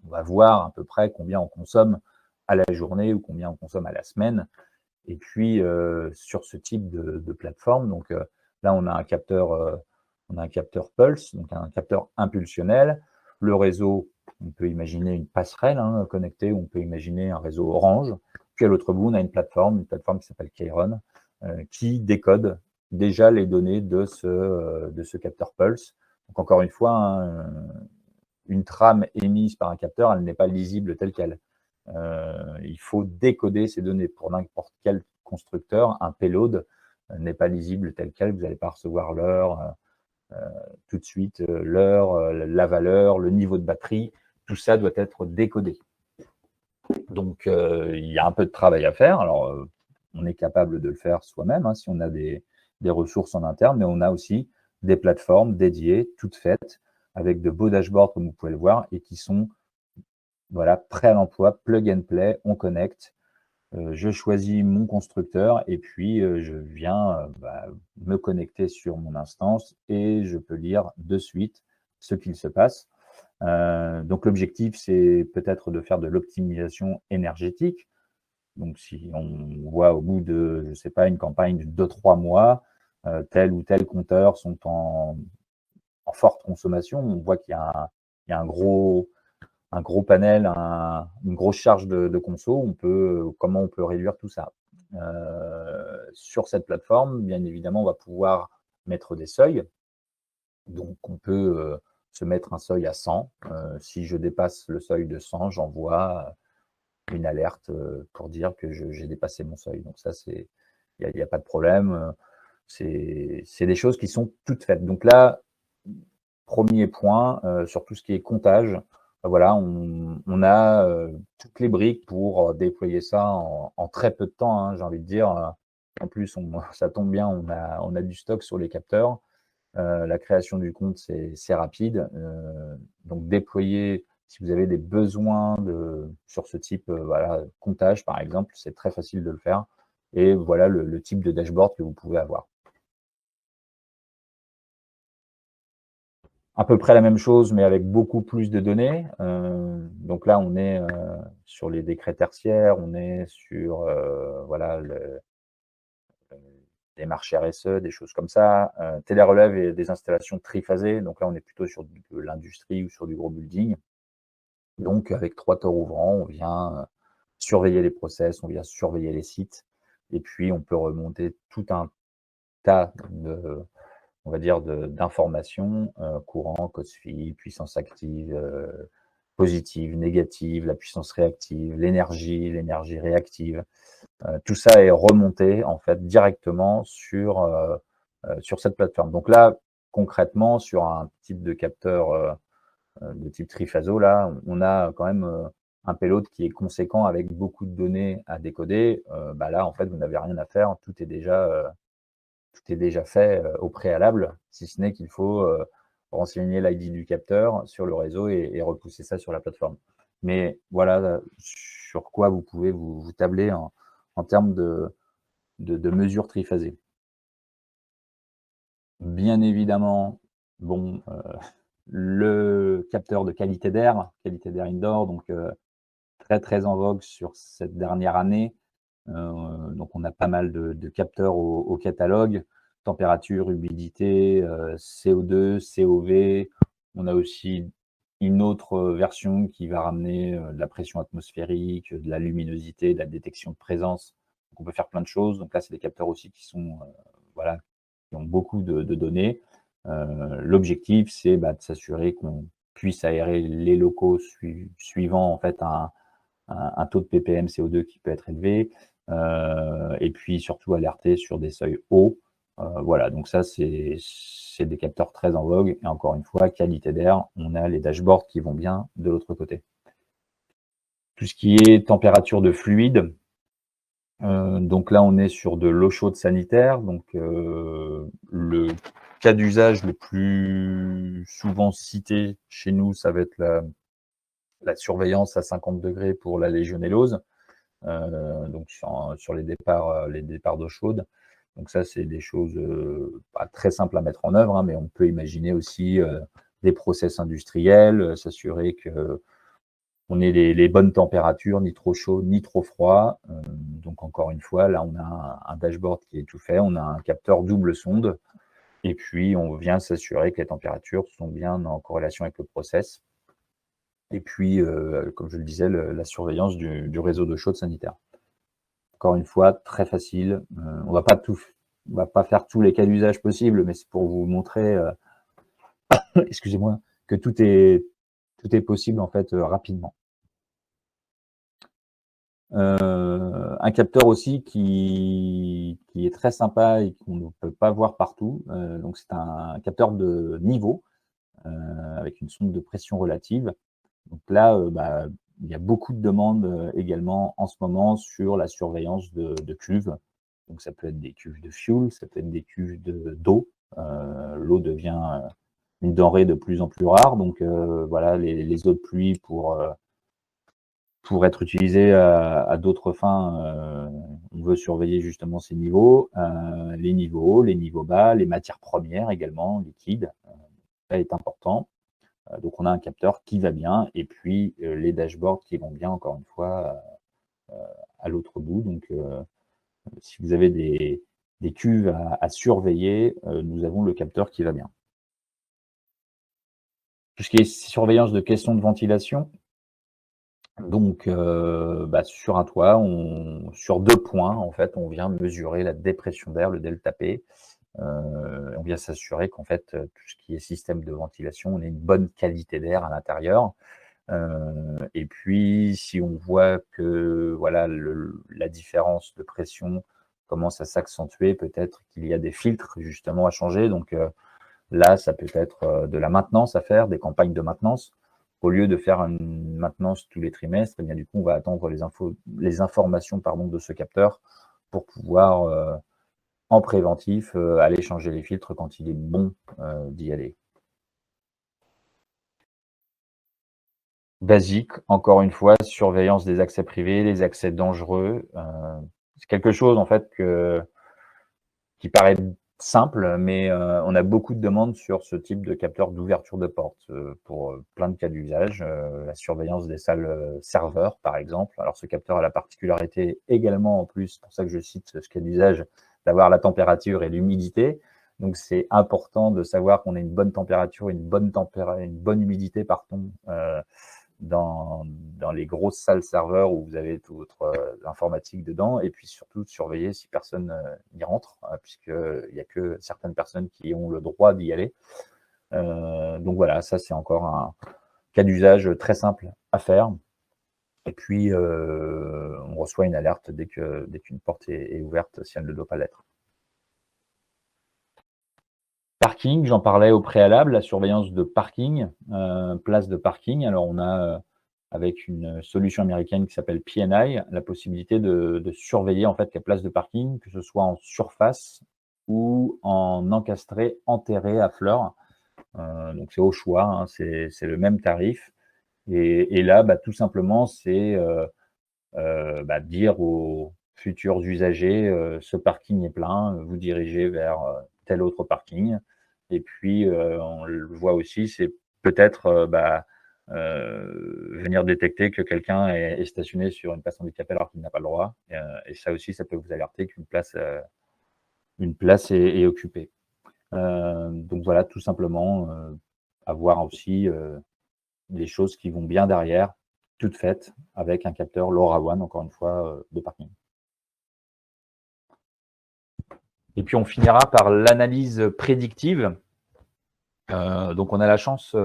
va voir à peu près combien on consomme à la journée ou combien on consomme à la semaine. Et puis, sur ce type de plateforme, donc là, on a un capteur Pulse, donc un capteur impulsionnel. Le réseau, on peut imaginer une passerelle, hein, connectée, on peut imaginer un réseau Orange. Puis à l'autre bout, on a une plateforme qui s'appelle Kairon, qui décode déjà les données de ce capteur Pulse. Donc encore une fois, hein, une trame émise par un capteur, elle n'est pas lisible telle qu'elle. Il faut décoder ces données. Pour n'importe quel constructeur, un payload n'est pas lisible tel quel. Vous n'allez pas recevoir l'heure, tout de suite, l'heure, la valeur, le niveau de batterie. Tout ça doit être décodé. Donc, il y a un peu de travail à faire. Alors, on est capable de le faire soi-même, hein, si on a des ressources en interne, mais on a aussi des plateformes dédiées, toutes faites, avec de beaux dashboards, comme vous pouvez le voir, et qui sont voilà, prêts à l'emploi, plug and play, on connecte. Je choisis mon constructeur et puis je viens me connecter sur mon instance et je peux lire de suite ce qu'il se passe. Donc l'objectif, c'est peut-être de faire de l'optimisation énergétique. Donc si on voit au bout de, je ne sais pas, une campagne de 2-3 mois, tel ou tel compteur sont en forte consommation, on voit qu'il y a il y a un gros panel, une grosse charge de conso, comment on peut réduire tout ça. Sur cette plateforme, bien évidemment, on va pouvoir mettre des seuils. Donc, on peut se mettre un seuil à 100. Si je dépasse le seuil de 100, j'envoie une alerte pour dire que j'ai dépassé mon seuil. Donc ça, il n'y a pas de problème. C'est des choses qui sont toutes faites. Donc là, premier point, sur tout ce qui est comptage, voilà, on a toutes les briques pour déployer ça en très peu de temps, hein, j'ai envie de dire. En plus, ça tombe bien, on a du stock sur les capteurs. La création du compte, c'est rapide. Donc déployer, si vous avez des besoins sur ce type, voilà, comptage par exemple, c'est très facile de le faire. Et voilà le type de dashboard que vous pouvez avoir. À peu près la même chose, mais avec beaucoup plus de données. Donc là, on est sur les décrets tertiaires, on est sur voilà, des marchés RSE, des choses comme ça. Télérelève et des installations triphasées. Donc là, on est plutôt sur de l'industrie ou sur du gros building. Donc, avec 3 corps ouvrants, on vient surveiller les process, on vient surveiller les sites. Et puis, on peut remonter tout un tas on va dire, d'informations, courant, COSFI, puissance active, positive, négative, la puissance réactive, l'énergie réactive. Tout ça est remonté, en fait, directement sur cette plateforme. Donc là, concrètement, sur un type de capteur, de type triphasal, là, on a quand même, un payload qui est conséquent avec beaucoup de données à décoder. Là, en fait, vous n'avez rien à faire, tout est déjà fait au préalable, si ce n'est qu'il faut renseigner l'ID du capteur sur le réseau et repousser ça sur la plateforme. Mais voilà sur quoi vous pouvez vous tabler en termes de mesures triphasées. Bien évidemment, bon, le capteur de qualité d'air indoor, donc très, très en vogue sur cette dernière année. Donc on a pas mal de capteurs au catalogue, température, humidité, CO2, COV. On a aussi une autre version qui va ramener de la pression atmosphérique, de la luminosité, de la détection de présence. Donc on peut faire plein de choses. Donc là, c'est des capteurs aussi qui sont, voilà, qui ont beaucoup de données. L'objectif, c'est de s'assurer qu'on puisse aérer les locaux suivant en fait un taux de ppm CO2 qui peut être élevé, et puis surtout alerter sur des seuils hauts. Voilà, donc ça, c'est des capteurs très en vogue. Et encore une fois, qualité d'air, on a les dashboards qui vont bien de l'autre côté. Tout ce qui est température de fluide, donc là, on est sur de l'eau chaude sanitaire. Donc, le cas d'usage le plus souvent cité chez nous, ça va être la surveillance à 50 degrés pour la légionellose. Donc sur les départs d'eau chaude. Donc ça, c'est des choses pas très simples à mettre en œuvre, hein, mais on peut imaginer aussi des process industriels, s'assurer que on ait les bonnes températures, ni trop chaud, ni trop froid. Donc encore une fois, là, on a un dashboard qui est tout fait, on a un capteur double sonde, et puis on vient s'assurer que les températures sont bien en corrélation avec le process. Et puis, comme je le disais, la surveillance du réseau d'eau chaude sanitaire. Encore une fois, très facile. On va pas faire tous les cas d'usage possibles, mais c'est pour vous montrer, excusez-moi, que tout est possible en fait rapidement. Un capteur aussi qui est très sympa et qu'on ne peut pas voir partout, donc c'est un capteur de niveau, avec une sonde de pression relative. Donc là, il y a beaucoup de demandes, également en ce moment sur la surveillance de cuves. Donc ça peut être des cuves de fuel, ça peut être des cuves d'eau. L'eau devient, une denrée de plus en plus rare, donc voilà, les eaux de pluie pour être utilisées à d'autres fins, on veut surveiller justement ces niveaux, les niveaux hauts, les niveaux bas, les matières premières également, liquides, ça est important. Donc on a un capteur qui va bien et puis, les dashboards qui vont bien encore une fois, à l'autre bout. Donc si vous avez des cuves à surveiller, nous avons le capteur qui va bien. Tout ce qui est surveillance de caissons de ventilation, donc sur un toit, sur 2 points, en fait, on vient mesurer la dépression d'air, le delta P. On vient s'assurer qu'en fait, tout ce qui est système de ventilation, on ait une bonne qualité d'air à l'intérieur. Et puis si on voit que voilà la différence de pression commence à s'accentuer, peut-être qu'il y a des filtres justement à changer. Donc là, ça peut être de la maintenance à faire, des campagnes de maintenance. Au lieu de faire une maintenance tous les trimestres, eh bien, du coup, on va attendre les informations pardon, de ce capteur pour pouvoir, en préventif, aller changer les filtres quand il est bon d'y aller. Basique, encore une fois, surveillance des accès privés, les accès dangereux, c'est quelque chose en fait qui paraît simple, mais on a beaucoup de demandes sur ce type de capteur d'ouverture de porte, pour, plein de cas d'usage, la surveillance des salles, serveurs par exemple. Alors ce capteur a la particularité également en plus, c'est pour ça que je cite ce cas d'usage, d'avoir la température et l'humidité. Donc c'est important de savoir qu'on a une bonne température, une bonne humidité pardon, dans les grosses salles serveurs où vous avez toute votre informatique dedans, et puis surtout de surveiller si personne n'y rentre, puisqu'il n'y a que certaines personnes qui ont le droit d'y aller. Donc voilà, ça c'est encore un cas d'usage très simple à faire. Et puis on reçoit une alerte dès qu'une porte est ouverte si elle ne doit pas l'être. Parking, j'en parlais au préalable, la surveillance de parking, place de parking. Alors on a, avec une solution américaine qui s'appelle P&I, la possibilité de surveiller en fait les places de parking, que ce soit en surface ou en encastré, enterré à fleurs. Donc c'est au choix, hein, c'est le même tarif et là, tout simplement, c'est, dire aux futurs usagers, «Ce parking est plein, vous dirigez vers, tel autre parking». Et puis, on le voit aussi, c'est peut-être, venir détecter que quelqu'un est stationné sur une place handicapée alors qu'il n'a pas le droit, et ça aussi, ça peut vous alerter qu'une place est occupée. Donc voilà, tout simplement, avoir aussi, des choses qui vont bien derrière, toutes faites avec un capteur LoRaWAN, encore une fois, de parking. Et puis on finira par l'analyse prédictive. Donc on a la chance,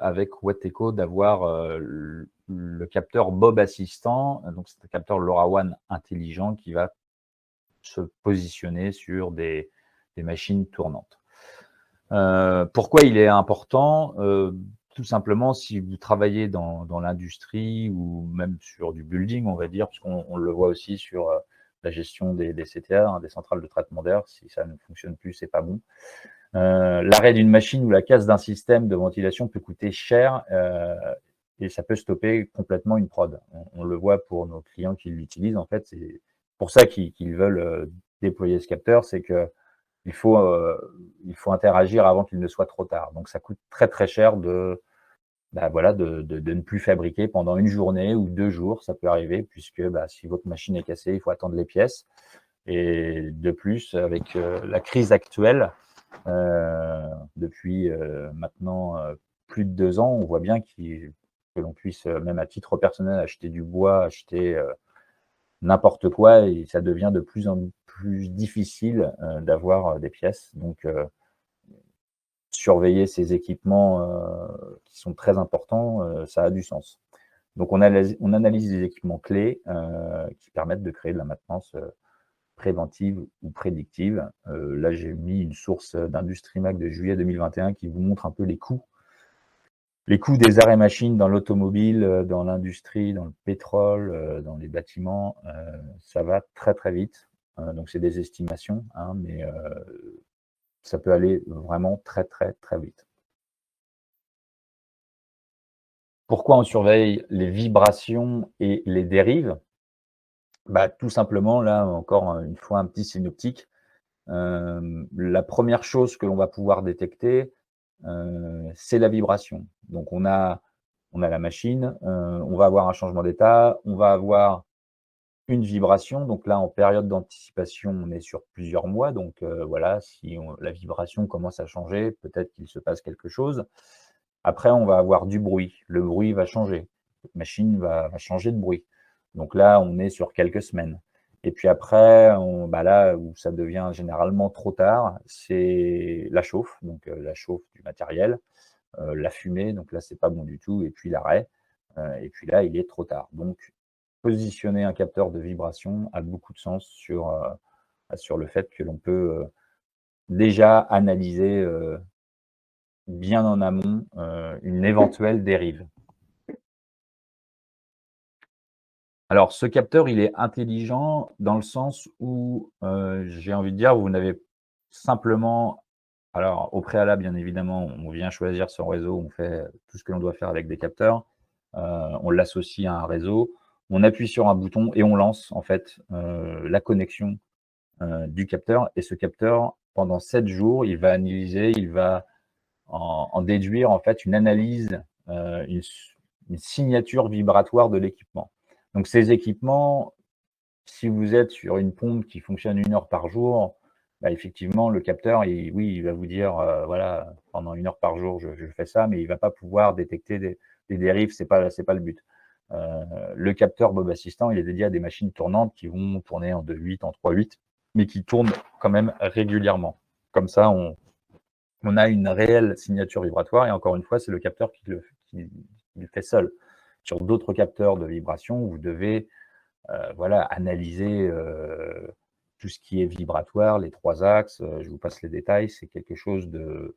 avec Watteko d'avoir, le capteur Bob Assistant. Donc c'est un capteur LoRaWAN intelligent qui va se positionner sur des machines tournantes. Pourquoi il est important? Tout simplement, si vous travaillez dans l'industrie ou même sur du building, on va dire, puisqu'on le voit aussi sur, la gestion des CTA, hein, des centrales de traitement d'air. Si ça ne fonctionne plus, c'est pas bon. L'arrêt d'une machine ou la casse d'un système de ventilation peut coûter cher, et ça peut stopper complètement une prod. On le voit pour nos clients qui l'utilisent. En fait, c'est pour ça qu'ils veulent, déployer ce capteur, c'est que il faut interagir avant qu'il ne soit trop tard. Donc ça coûte très, très cher de ne plus fabriquer pendant une journée ou 2 jours, ça peut arriver puisque, si votre machine est cassée, il faut attendre les pièces. Et de plus, avec, la crise actuelle, depuis, maintenant, plus de 2 ans, on voit bien que l'on puisse, même à titre personnel, acheter du bois, acheter, n'importe quoi, et ça devient de plus en plus difficile, d'avoir, des pièces. Donc surveiller ces équipements, qui sont très importants, ça a du sens. Donc on analyse des équipements clés qui permettent de créer de la maintenance préventive ou prédictive. Là, j'ai mis une source d'IndustryMag de juillet 2021 qui vous montre un peu les coûts des arrêts machines dans l'automobile, dans l'industrie, dans le pétrole, dans les bâtiments. Ça va très, très vite. Donc c'est des estimations, hein, mais ça peut aller vraiment très, très, très vite. Pourquoi on surveille les vibrations et les dérives? Bah, tout simplement, là encore une fois un petit synoptique. La première chose que l'on va pouvoir détecter, c'est la vibration. Donc on a la machine, on va avoir un changement d'état, on va avoir une vibration. Donc là, en période d'anticipation, on est sur plusieurs mois. Donc voilà, si la vibration commence à changer, peut-être qu'il se passe quelque chose. Après, on va avoir du bruit. Le bruit va changer. La machine va changer de bruit. Donc là, on est sur quelques semaines. Et puis après, bah là où ça devient généralement trop tard, c'est la chauffe, donc la chauffe du matériel, la fumée, donc là, c'est pas bon du tout, et puis l'arrêt. Et puis là, il est trop tard. Donc, positionner un capteur de vibration a beaucoup de sens sur le fait que l'on peut déjà analyser bien en amont une éventuelle dérive. Alors, ce capteur, il est intelligent dans le sens où, j'ai envie de dire, vous n'avez simplement alors au préalable, bien évidemment, on vient choisir son réseau, on fait tout ce que l'on doit faire avec des capteurs, on l'associe à un réseau, on appuie sur un bouton et on lance en fait, la connexion, du capteur et ce capteur, pendant 7 jours, il va analyser, il va en déduire en fait une analyse, une signature vibratoire de l'équipement. Donc ces équipements, si vous êtes sur une pompe qui fonctionne 1 heure par jour, bah, effectivement le capteur oui, il va vous dire, voilà, pendant 1 heure par jour je fais ça, mais il va pas pouvoir détecter des dérives, c'est pas le but. Heu, le capteur Bob Assistant, il est dédié à des machines tournantes qui vont tourner en 2/8, en 3/8, mais qui tournent quand même régulièrement. Comme ça, on a une réelle signature vibratoire et encore une fois, c'est le capteur qui le fait seul. Sur d'autres capteurs de vibration, vous devez, voilà, analyser, tout ce qui est vibratoire, les 3 axes, je vous passe les détails, c'est quelque chose de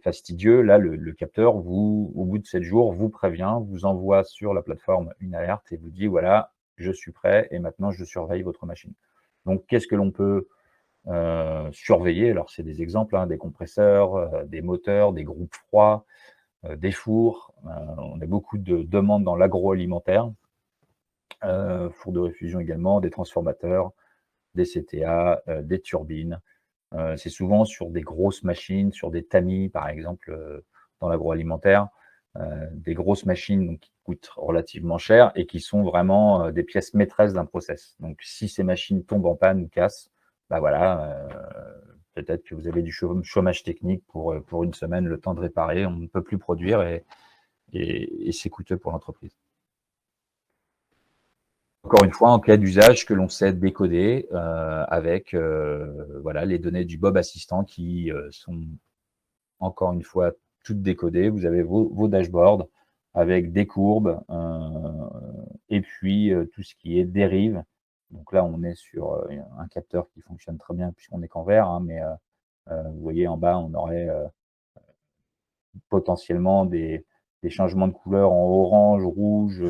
fastidieux. Là, le capteur au bout de 7 jours, vous prévient, vous envoie sur la plateforme une alerte et vous dit: «Voilà, je suis prêt et maintenant je surveille votre machine». Donc qu'est-ce que l'on peut surveiller? Alors c'est des exemples, hein, des compresseurs, des moteurs, des groupes froids, des fours. On a beaucoup de demandes dans l'agroalimentaire, fours de réfusion également, des transformateurs, des CTA, des turbines. C'est souvent sur des grosses machines, sur des tamis par exemple, dans l'agroalimentaire, des grosses machines donc qui coûtent relativement cher et qui sont vraiment, des pièces maîtresses d'un process. Donc si ces machines tombent en panne ou cassent, bah, voilà, peut-être que vous avez du chômage technique pour une semaine, le temps de réparer, on ne peut plus produire et c'est coûteux pour l'entreprise. Encore une fois, en cas d'usage que l'on sait décoder, avec, voilà, les données du Bob Assistant qui, sont encore une fois toutes décodées. Vous avez vos dashboards avec des courbes, et puis, tout ce qui est dérive. Donc là, on est sur, un capteur qui fonctionne très bien puisqu'on est qu'en vert, hein, mais, vous voyez en bas, on aurait, potentiellement des changements de couleur en orange, rouge,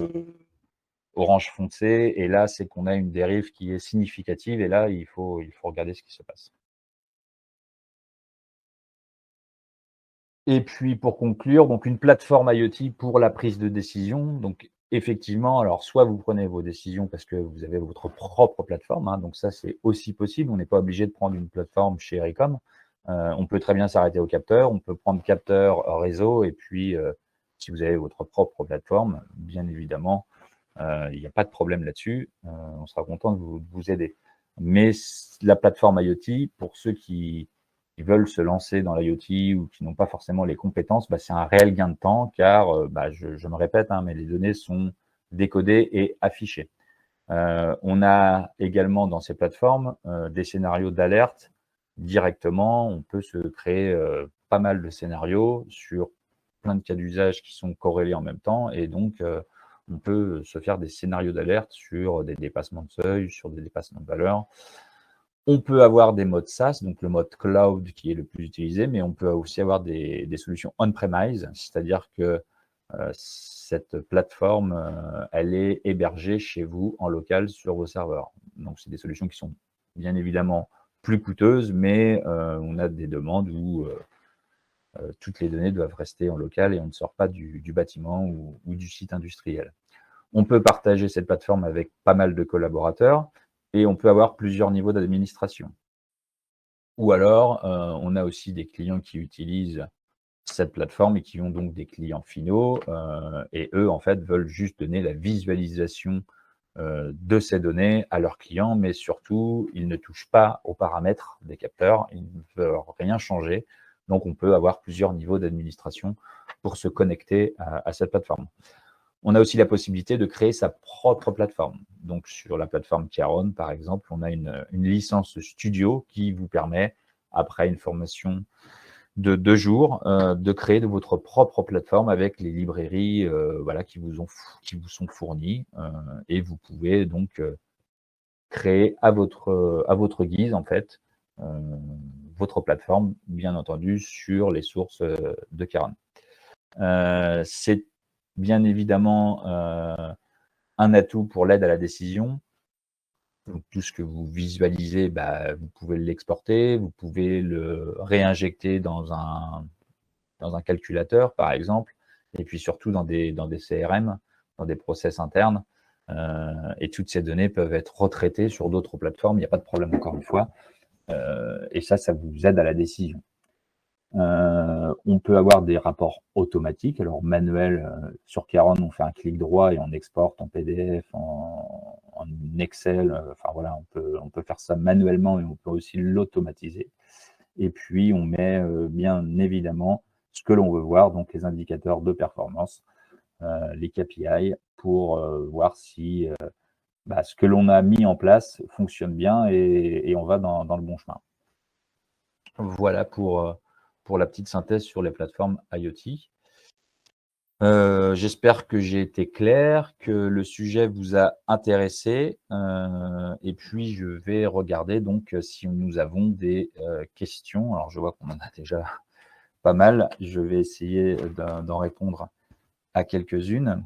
orange foncé et là, c'est qu'on a une dérive qui est significative et là, il faut regarder ce qui se passe. Et puis pour conclure, donc une plateforme IoT pour la prise de décision. Donc effectivement, alors soit vous prenez vos décisions parce que vous avez votre propre plateforme, hein, donc ça, c'est aussi possible. On n'est pas obligé de prendre une plateforme chez Ericom. On peut très bien s'arrêter au capteur, on peut prendre capteur, réseau et puis, si vous avez votre propre plateforme, bien évidemment, il n'y a pas de problème là-dessus, on sera content de vous aider. Mais la plateforme IoT, pour ceux qui veulent se lancer dans l'IoT ou qui n'ont pas forcément les compétences, bah, c'est un réel gain de temps car, bah, je me répète, hein, mais les données sont décodées et affichées. On a également dans ces plateformes, des scénarios d'alerte directement. On peut se créer, pas mal de scénarios sur plein de cas d'usage qui sont corrélés en même temps et donc, on peut se faire des scénarios d'alerte sur des dépassements de seuil, sur des dépassements de valeur. On peut avoir des modes SaaS, donc le mode cloud qui est le plus utilisé, mais on peut aussi avoir des solutions on-premise, c'est-à-dire que cette plateforme, elle est hébergée chez vous en local sur vos serveurs. Donc c'est des solutions qui sont bien évidemment plus coûteuses, mais on a des demandes où toutes les données doivent rester en local et on ne sort pas du bâtiment ou du site industriel. On peut partager cette plateforme avec pas mal de collaborateurs et on peut avoir plusieurs niveaux d'administration. Ou alors, on a aussi des clients qui utilisent cette plateforme et qui ont donc des clients finaux, et eux, en fait, veulent juste donner la visualisation, de ces données à leurs clients, mais surtout, ils ne touchent pas aux paramètres des capteurs, ils ne veulent rien changer. Donc on peut avoir plusieurs niveaux d'administration pour se connecter à cette plateforme. On a aussi la possibilité de créer sa propre plateforme. Donc, sur la plateforme Caron, par exemple, on a une licence studio qui vous permet, après une formation de 2 jours, de créer de votre propre plateforme avec les librairies voilà, qui vous sont fournies. Et vous pouvez donc créer à votre guise, en fait, euh, votre plateforme, bien entendu, sur les sources de Caron. C'est bien évidemment un atout pour l'aide à la décision. Donc, tout ce que vous visualisez, bah, vous pouvez l'exporter, vous pouvez le réinjecter dans un calculateur, par exemple, et puis surtout dans des CRM, dans des process internes. Et toutes ces données peuvent être retraitées sur d'autres plateformes, il n'y a pas de problème encore une fois. Et ça vous aide à la décision. On peut avoir des rapports automatiques, alors manuels, sur Caron, on fait un clic droit et on exporte en PDF, en Excel, enfin voilà, on peut faire ça manuellement et on peut aussi l'automatiser. Et puis on met, bien évidemment ce que l'on veut voir, donc les indicateurs de performance, les KPI pour, voir si, bah, ce que l'on a mis en place fonctionne bien et on va dans le bon chemin. Voilà pour la petite synthèse sur les plateformes IoT. J'espère que j'ai été clair, que le sujet vous a intéressé, et puis je vais regarder donc si nous avons des, questions. Alors je vois qu'on en a déjà pas mal. Je vais essayer d'en répondre à quelques-unes.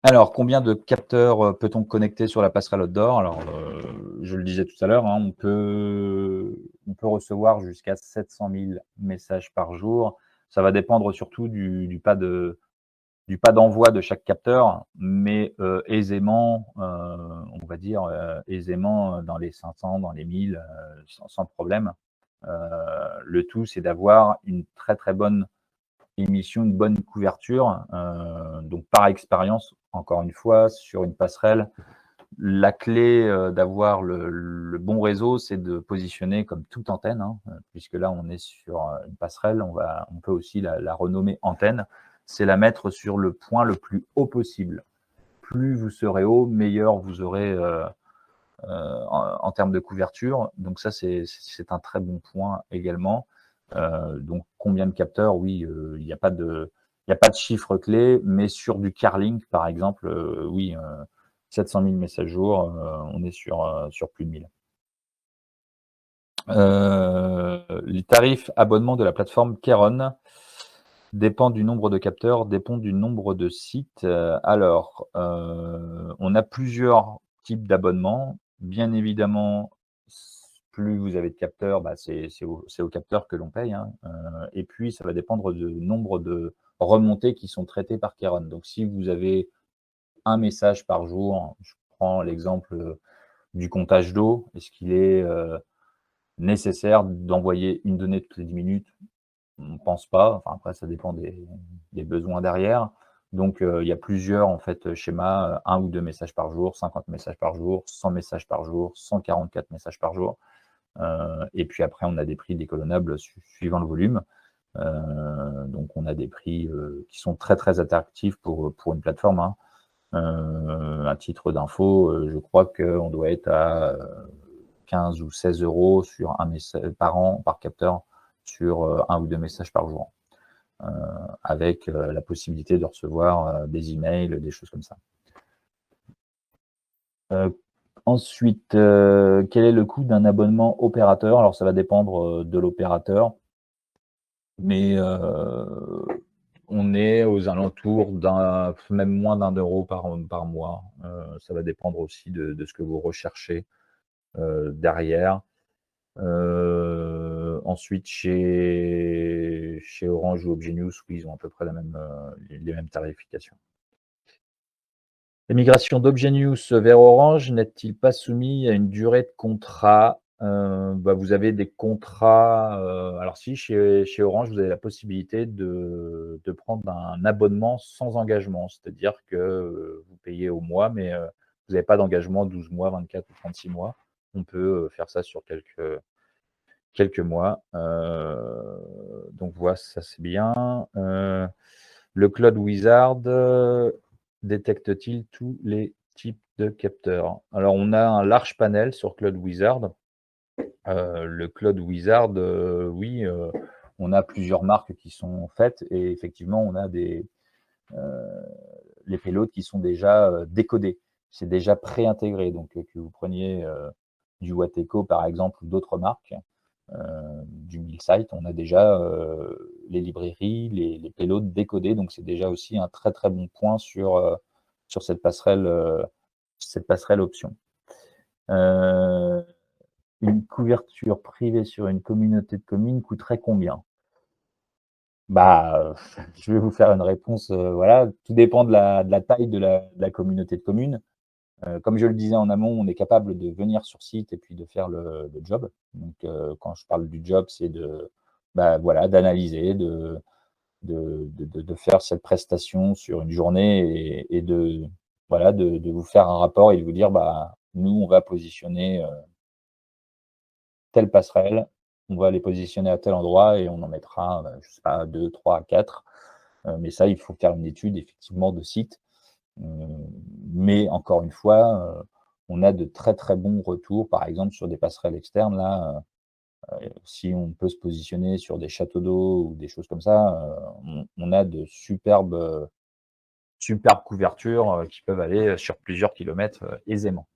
Alors, combien de capteurs, peut-on connecter sur la passerelle outdoor? Alors, je le disais tout à l'heure, hein, on peut recevoir jusqu'à 700 000 messages par jour. Ça va dépendre surtout du pas d'envoi de chaque capteur, mais aisément, on va dire, aisément, dans les 500, dans les 1000, sans problème. Heu, le tout, c'est d'avoir une très, très bonne émission, une bonne couverture. Donc par expérience, encore une fois, sur une passerelle, la clé, d'avoir le bon réseau, c'est de positionner comme toute antenne, hein, puisque là, on est sur, une passerelle, on peut aussi la renommer antenne. C'est la mettre sur le point le plus haut possible. Plus vous serez haut, meilleur vous aurez, en termes de couverture. Donc ça, c'est un très bon point également. Donc combien de capteurs? Oui, il y a pas de chiffre clé, mais sur du Carlink, par exemple, oui, 700 000 messages jour, on est sur plus de 1000. Les tarifs abonnement de la plateforme Keron dépend du nombre de capteurs, dépend du nombre de sites. Alors, on a plusieurs types d'abonnements. Bien évidemment, plus vous avez de capteurs, bah, c'est aux capteurs que l'on paye, hein. Et puis ça va dépendre du nombre de remontées qui sont traitées par Keron. Donc si vous avez un message par jour, je prends l'exemple, du comptage d'eau. Est-ce qu'il est, nécessaire d'envoyer une donnée toutes les 10 minutes? On ne pense pas. Enfin, après, ça dépend des besoins derrière. Donc, il y a plusieurs, en fait, schémas, 1 ou 2 messages par jour, 50 messages par jour, 100 messages par jour, 144 messages par jour. Et puis après, on a des prix décolonnables suivant le volume. Donc on a des prix, qui sont très, très attractifs pour une plateforme, hein. À titre d'info, je crois qu'on doit être à, 15 ou 16 € sur un message par an, par capteur, sur, 1 ou 2 messages par jour. avec la possibilité de recevoir des emails, des choses comme ça. Ensuite, quel est le coût d'un abonnement opérateur? Alors ça va dépendre de l'opérateur, mais on est aux alentours même moins d'1 € par mois. Ça va dépendre aussi de ce que vous recherchez derrière. Ensuite, chez Orange ou Obgenius, oui, ils ont à peu près les mêmes tarifications. L'émigration d'Obgenius vers Orange n'est-il pas soumis à une durée de contrat? Vous avez des contrats, alors si, chez Orange, vous avez la possibilité de prendre un abonnement sans engagement. C'est-à-dire que, vous payez au mois, mais vous n'avez pas d'engagement 12 mois, 24 ou 36 mois. On peut faire ça sur quelques mois. Donc voilà, ça c'est bien. Le Cloud Wizard détecte-t-il tous les types de capteurs? Alors, on a un large panel sur Cloud Wizard. Le Cloud Wizard, oui, on a plusieurs marques qui sont faites et effectivement, on a les payloads qui sont déjà décodés. C'est déjà préintégré. Donc, que vous preniez du Wateco, par exemple, ou d'autres marques, du Millsite, on a déjà les librairies, les payloads décodés. Donc, c'est déjà aussi un très, très bon point sur cette passerelle option. Une couverture privée sur une communauté de communes coûterait combien? Je vais vous faire une réponse, voilà, tout dépend de la taille de la communauté de communes. Comme je le disais en amont, on est capable de venir sur site et puis de faire le job. Donc, quand je parle du job, c'est voilà, d'analyser, de faire cette prestation sur une journée et voilà, de vous faire un rapport et de vous dire, nous, on va positionner telle passerelle, on va les positionner à tel endroit et on en mettra, je sais pas, 2, 3, 4. Mais ça, il faut faire une étude effectivement de site. Mais encore une fois, on a de très, très bons retours. Par exemple, sur des passerelles externes, là, si on peut se positionner sur des châteaux d'eau ou des choses comme ça, on a de superbes couvertures, qui peuvent aller sur plusieurs kilomètres, aisément.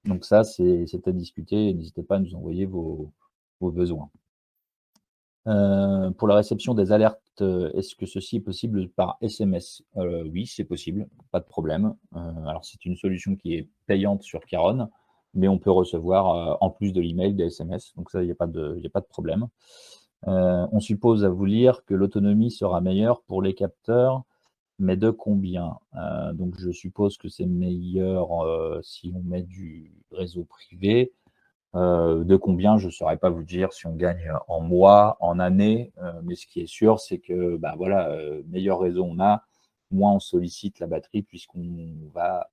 Donc ça, c'est à discuter et n'hésitez pas à nous envoyer vos besoins. Pour la réception des alertes, est-ce que ceci est possible par SMS? Oui, c'est possible, pas de problème. Alors c'est une solution qui est payante sur Caron, mais on peut recevoir, en plus de l'email, des SMS, donc ça, il y a pas de problème. On suppose à vous lire que l'autonomie sera meilleure pour les capteurs, mais de combien? Donc je suppose que c'est meilleur, si on met du réseau privé. De combien, je ne saurais pas vous dire si on gagne en mois, en année, mais ce qui est sûr, c'est que, voilà, meilleur réseau on a, moins on sollicite la batterie puisqu'on va,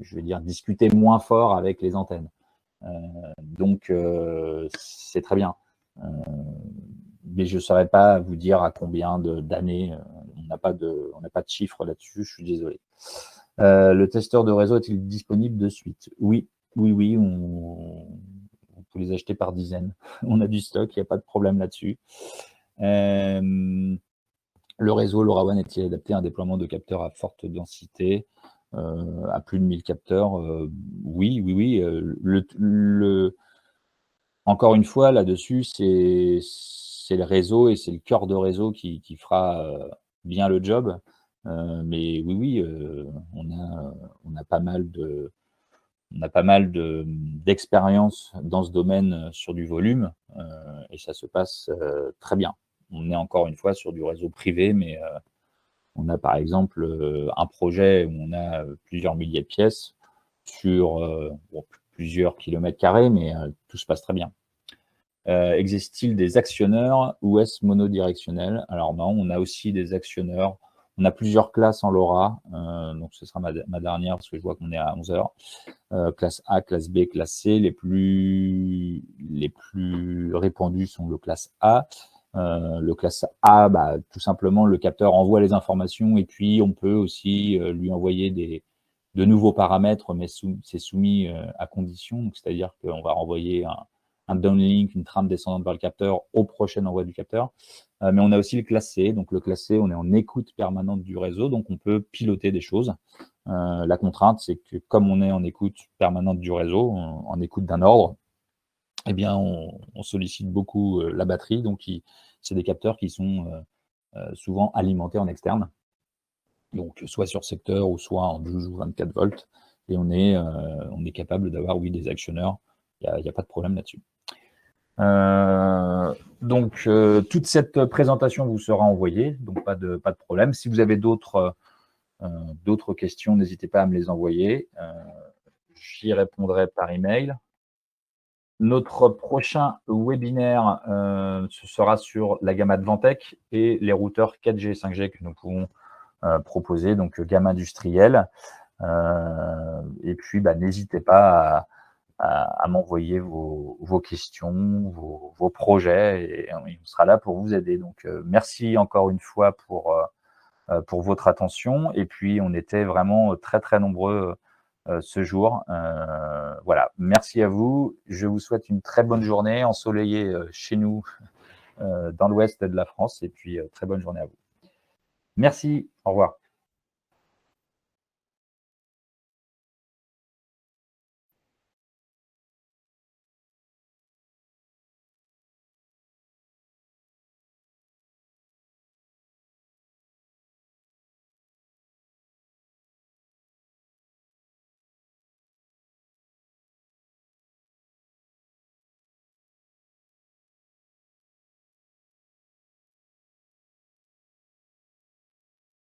je vais dire, discuter moins fort avec les antennes. Donc c'est très bien. Mais je ne saurais pas vous dire à combien d'années, on n'a pas de chiffre là-dessus, je suis désolé. Le testeur de réseau est-il disponible de suite? Oui, oui, on peut les acheter par dizaines. On a du stock, il n'y a pas de problème là-dessus. Le réseau LoRaWAN est-il adapté à un déploiement de capteurs à forte densité, à plus de 1000 capteurs? Oui. Encore une fois, là-dessus, c'est le réseau et c'est le cœur de réseau qui fera bien le job. Mais oui, on a pas mal d'expérience dans ce domaine sur du volume et ça se passe très bien. On est encore une fois sur du réseau privé, mais on a par exemple un projet où on a plusieurs milliers de pièces sur plusieurs kilomètres carrés, mais tout se passe très bien. Existe-t-il des actionneurs ou est-ce monodirectionnel? Alors non, on a aussi des actionneurs. On a plusieurs classes en LoRa, donc ce sera ma dernière parce que je vois qu'on est à 11 heures. Classe A, classe B, classe C. Les plus répandus sont le classe A. Le classe A, tout simplement, le capteur envoie les informations et puis on peut aussi lui envoyer de nouveaux paramètres, mais c'est soumis à condition. C'est-à-dire qu'on va renvoyer un downlink, une trame descendante vers le capteur au prochain envoi du capteur. Mais on a aussi le classe C. Donc le classe C, on est en écoute permanente du réseau, donc on peut piloter des choses. La contrainte, c'est que comme on est en écoute permanente du réseau, en écoute d'un ordre, eh bien on sollicite beaucoup la batterie. Donc c'est des capteurs qui sont souvent alimentés en externe, donc soit sur secteur ou soit en 12 ou 24 volts. Et on est capable d'avoir, oui, des actionneurs. Il y a pas de problème là-dessus. Donc, toute cette présentation vous sera envoyée, donc pas de problème. Si vous avez d'autres questions, n'hésitez pas à me les envoyer. J'y répondrai par email. Notre prochain webinaire, ce sera sur la gamme Advantech et les routeurs 4G, 5G que nous pouvons proposer, donc gamme industrielle. Et puis, n'hésitez pas à m'envoyer vos questions, vos projets, et on sera là pour vous aider. Donc, merci encore une fois pour votre attention. Et puis, on était vraiment très, très nombreux ce jour. Voilà, merci à vous. Je vous souhaite une très bonne journée ensoleillée chez nous dans l'ouest de la France. Et puis, très bonne journée à vous. Merci, au revoir.